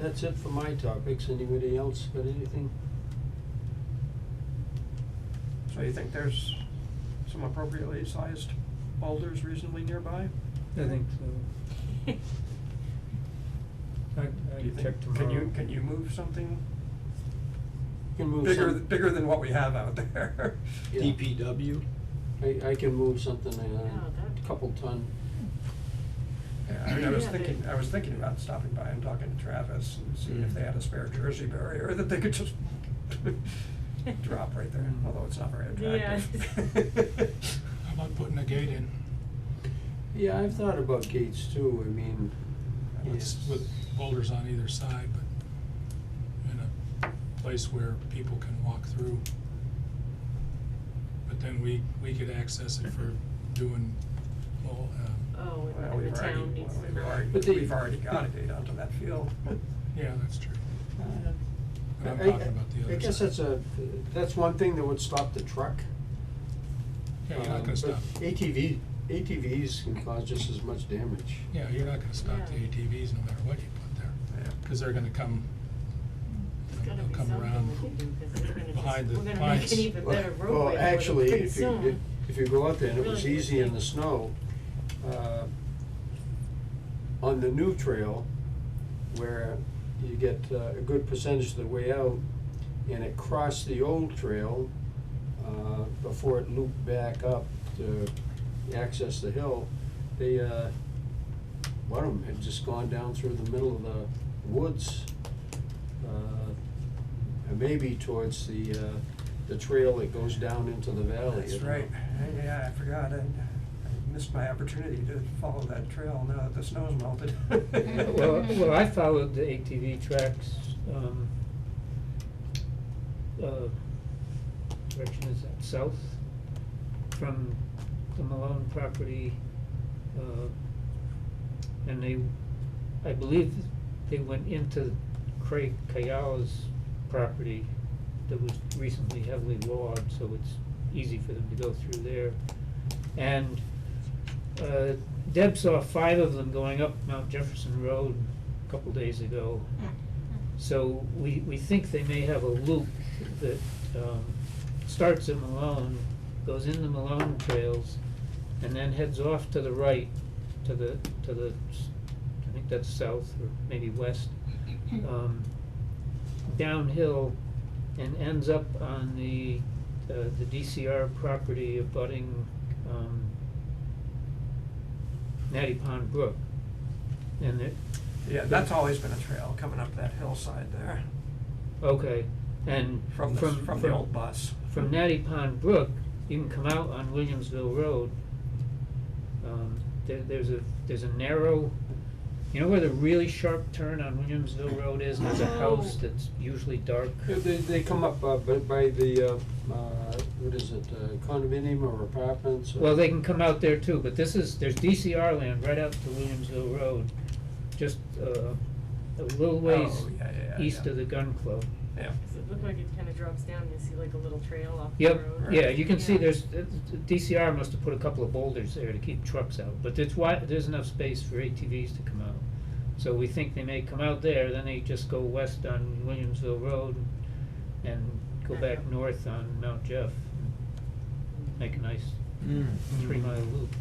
S1: that's it for my topics. Anybody else got anything?
S4: So you think there's some appropriately sized boulders reasonably nearby?
S5: I think so. I
S4: Do you
S5: check
S4: think,
S5: tomorrow.
S4: can you move something
S1: You can move
S4: bigger than what we have out there?
S1: Yeah.
S6: DPW,
S1: I can move something,
S7: that-
S1: a couple ton.
S4: Yeah, I mean, I was
S7: Yeah,
S4: thinking about stopping by and talking to Travis and seeing if they had a spare Jersey barrier that they could just drop right there, although it's not very attractive.
S2: How about putting a gate in?
S1: Yeah, I've thought about gates too. I mean,
S2: With boulders on either side, but in a place where people can walk through. But then we could access it for doing, well,
S7: Oh,
S4: Well,
S7: and
S4: we've
S7: the town
S4: already,
S7: needs
S4: well,
S7: to
S4: we've
S7: know.
S4: already,
S1: But they-
S4: we've already got a gate onto that field.
S2: yeah, that's true. But I'm
S1: I
S2: talking about the other
S1: I guess
S2: side.
S1: that's one thing that would stop the truck.
S2: Yeah, you're not gonna
S1: But
S2: stop,
S1: ATVs can cause just as much damage.
S2: yeah, you're not gonna stop the
S7: Yeah.
S2: ATVs no matter what you put there,
S4: Yeah.
S2: cause they're gonna come,
S7: There's gotta
S2: they'll
S7: be
S2: come
S7: something
S2: around
S7: we can do, 'cause we're gonna
S2: behind the
S7: we're gonna
S2: pines.
S7: make an even better
S1: Well,
S7: roadway for
S1: actually,
S7: pretty
S1: if
S7: soon.
S1: you go out there and it was
S7: Really,
S1: easy in the snow, on the new trail, where you get a good percentage of the way out, and it crossed the old trail, before it looped back up to access the hill, they, one of them had just gone down through the middle of the woods, and maybe towards the trail that goes down into the valley.
S4: That's
S1: you know.
S4: right. Yeah, I forgot. I missed my opportunity to follow that trail now that the snow's melted.
S5: Well, I followed the ATV tracks, direction is that south from the Malone property, and I believe they went into Craig Kayala's property that was recently heavily logged, so it's easy for them to go through there. And Deb saw 5 of them going up Mount Jefferson Road a couple days ago. So we think they may have a loop that starts at Malone, goes into Malone trails, and then heads off to the right, to the I think that's south or maybe west, downhill, and ends up on the DCR property abutting Natty Pond Brook. And it,
S4: Yeah, that's always been a trail coming up that hillside there,
S5: okay, and
S4: from the old bus.
S5: from Natty Pond Brook, you can come out on Williamsville Road. There's a narrow, you know where the really sharp turn on Williamsville Road is? There's a house that's usually dark.
S1: Yeah, they come up, by the, what is it, condominium or apartments? or-
S5: Well, they can come out there too, but there's DCR land right out to Williamsville Road, just a little ways
S4: Oh, yeah,
S5: east
S4: yeah.
S5: of the gun club.
S4: Yeah.
S7: Does it look like it kinda drops down, you see like a little trail off the
S5: Yep,
S7: road?
S5: yeah, you can see
S7: Yeah.
S5: there's, DCR must have put a couple of boulders there to keep trucks out, but there's enough space for ATVs to come out. So we think they may come out there, then they just go west on Williamsville Road and go back north on Mount Jeff. And make a nice 3-mile loop.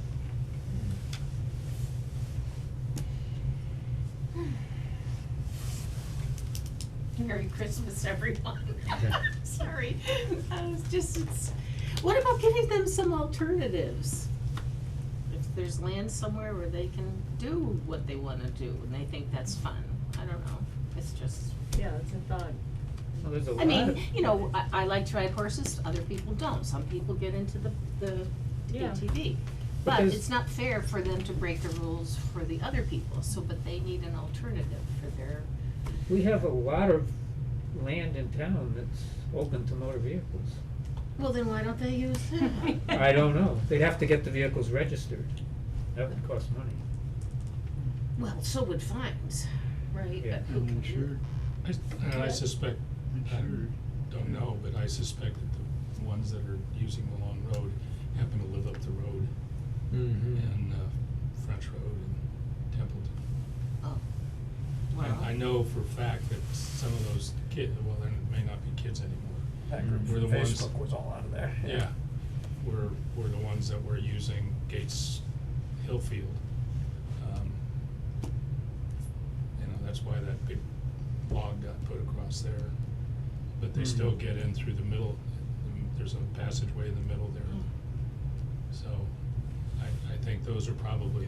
S3: Merry Christmas, everyone. Sorry, what about giving them some alternatives? If there's land somewhere where they can do what they wanna do and they think that's fun, I don't know, it's just,
S7: Yeah, it's a thought.
S5: Well, there's a lot
S3: I mean,
S5: of-
S3: you know, I like to ride horses, other people don't, some people get into the
S7: Yeah.
S3: ATV. But
S5: Because-
S3: it's not fair for them to break the rules for the other people, but they need an alternative for their,
S5: We have a lot of land in town that's open to motor vehicles.
S3: Well, then why don't they use that?
S5: I don't know, they'd have to get the vehicles registered, that would cost money.
S3: Well, so would fines, right?
S5: Yeah.
S3: Who
S9: And
S3: can-
S9: insured,
S2: I suspect, I
S9: insured.
S2: don't know, but I suspect that the ones that are using the long road happen to live up the road
S6: Mm-hmm.
S2: and, French Road and Templeton.
S3: Oh,
S2: And I
S3: well,
S2: know for a fact that some of those well, there may not be kids anymore.
S4: That group
S2: We're
S4: from
S2: the ones-
S4: Facebook was all out of there.
S2: Yeah, we're the ones that were using Gates Hillfield. You know, that's why that big log got put across there. But they still get in through the middle, there's a passageway in the middle there. So, I think those are probably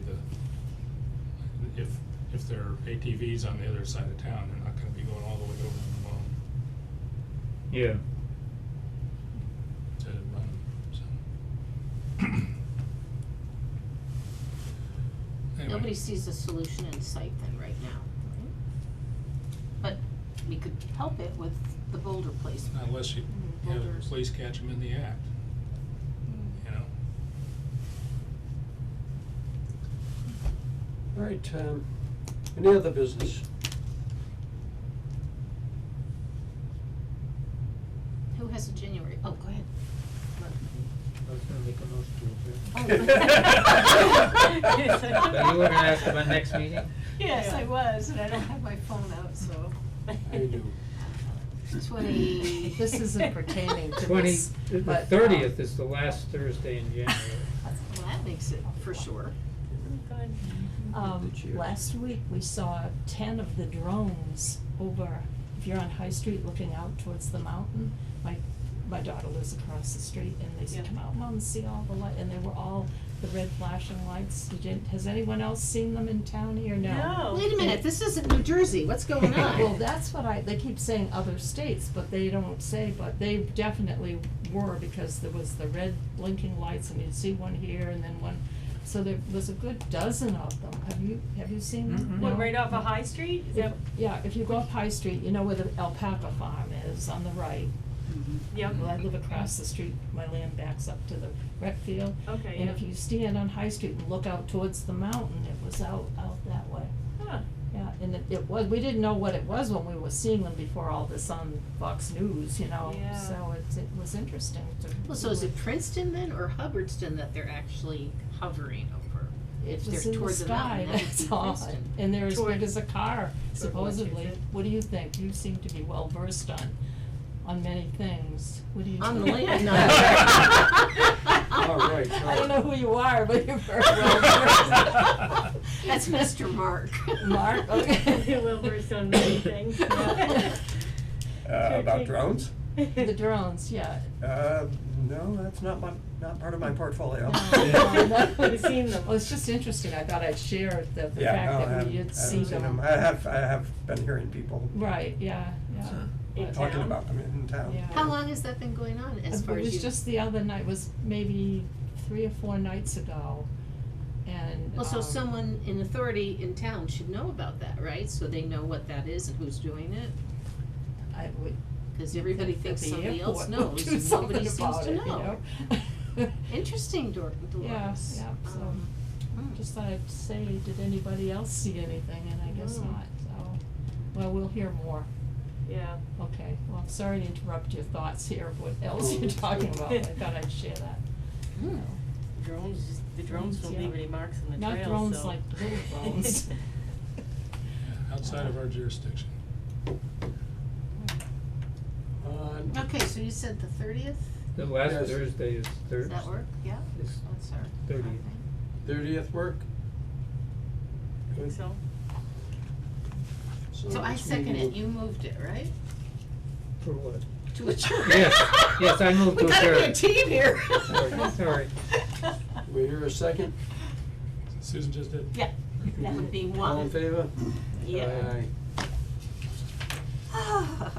S2: if there are ATVs on the other side of town, they're not gonna be going all the way over to Malone
S5: Yeah,
S2: to run, so. Anyway.
S3: nobody sees a solution in sight then right now, right? But we could help it with the boulder placement.
S2: Unless you have the
S3: Boulders.
S2: police catch them in the act, you know?
S1: All right, any other business?
S3: Who has a January, oh, go ahead.
S5: I was gonna make a
S3: Oh,
S5: motion to adjourn. So you were gonna ask about next meeting?
S3: Yes, I was, and I don't have my phone out, so.
S1: I do.
S3: 20.
S8: This isn't pertaining to
S5: 20,
S8: this,
S5: the
S8: but,
S5: 30th is the last Thursday in January.
S3: Well, that makes it for sure.
S8: Last week, we saw 10 of the drones over, if you're on High Street looking out towards the mountain, my daughter lives across the street, and they said,
S7: Yeah.
S8: come out and see all the light, and they were all the red flashing lights. Has anyone else seen them in town here? No.
S3: Wait a minute, this isn't New Jersey, what's going on?
S8: Well, that's what they keep saying other states, but they don't say, but they definitely were, because there was the red blinking lights, and you'd see one here and then one, so there was a good dozen of them. Have you seen them?
S5: Mm-mm.
S8: No?
S7: What, right off of High Street? Is that?
S8: Yeah, if you go up High Street, you know where the alpaca farm is on the right.
S7: Yep.
S8: Well, I live across the street, my land backs up to the rec field.
S7: Okay,
S8: And
S7: yeah.
S8: if you stand on High Street and look out towards the mountain, it was out that way.
S7: Huh.
S8: Yeah, and it was, we didn't know what it was when we were seeing them before all this on Fox News, you know,
S7: Yeah.
S8: so it was interesting to.
S3: Well, so is it Princeton then, or Hubbardston that they're actually hovering over?
S8: It
S3: If
S8: was
S3: they're
S8: in the
S3: toward the
S8: sky,
S3: mountain, that would
S8: that's
S3: be
S8: all,
S3: Princeton.
S8: and they're as
S7: Toward-
S8: big as a car supposedly.
S7: Washington.
S8: What do you think? You seem to be well versed on many things. What do you
S3: On the
S8: think?
S3: land,
S1: All right,
S8: I don't know who you are, but you're very well versed.
S3: That's Mr. Mark.
S8: Mark, okay.
S7: Well versed on many things.
S8: Yeah.
S4: About drones?
S8: The drones, yeah.
S4: No, that's not part of my portfolio.
S7: I've seen them.
S8: Well, it's just interesting, I thought I'd share the
S4: Yeah, no,
S8: fact
S4: I
S8: that we
S4: haven't-
S8: did
S4: I haven't
S8: see
S4: seen
S8: them.
S4: I have been hearing people
S8: Right, yeah.
S7: In
S4: talking
S7: town?
S4: about them in town.
S8: Yeah.
S3: How long has that been going on, as far
S8: It
S3: as you?
S8: was just the other night, it was maybe 3 or 4 nights ago, and,
S3: Well, so someone in authority in town should know about that, right? So they know what that is and who's doing it?
S8: I would.
S3: Cause everybody
S8: think
S3: thinks
S8: that the
S3: somebody else
S8: airport would
S3: knows,
S8: do
S3: and
S8: something
S3: nobody seems
S8: about
S3: to
S8: it, you
S3: know. Interesting, Dolores.
S8: Yeah, so,
S3: hmm.
S8: just thought I'd say, did anybody else see anything, and I guess
S7: No.
S8: not, so, well, we'll hear more.
S7: Yeah.
S8: Okay, well, I'm sorry to interrupt your thoughts here of what else
S1: Oh,
S8: you're
S1: that's
S8: talking
S1: good.
S8: about, I thought I'd share that.
S3: Hmm.
S7: Drones, the drones don't
S8: Yeah.
S7: leave any marks on the
S8: Not
S7: trail,
S8: drones
S7: so.
S8: like little drones.
S2: Yeah, outside of our jurisdiction.
S3: Okay, so you said the 30th?
S5: The last
S1: Yes.
S5: Thursday is
S3: Does
S5: Thursday.
S3: that work? Yeah?
S5: Is
S3: That's our.
S5: 30th.
S3: okay.
S1: 30th work?
S7: I think so.
S3: So I
S1: this
S3: second
S1: meeting
S3: it, you moved it, right?
S5: For what?
S3: To adjourn.
S5: Yes, I moved to
S3: We gotta be a
S5: adjourn.
S3: team here.
S5: Sorry.
S1: Do we hear a second?
S2: Susan just did.
S3: Yeah, that would be one.
S1: All in favor?
S3: Yeah.
S1: Aye.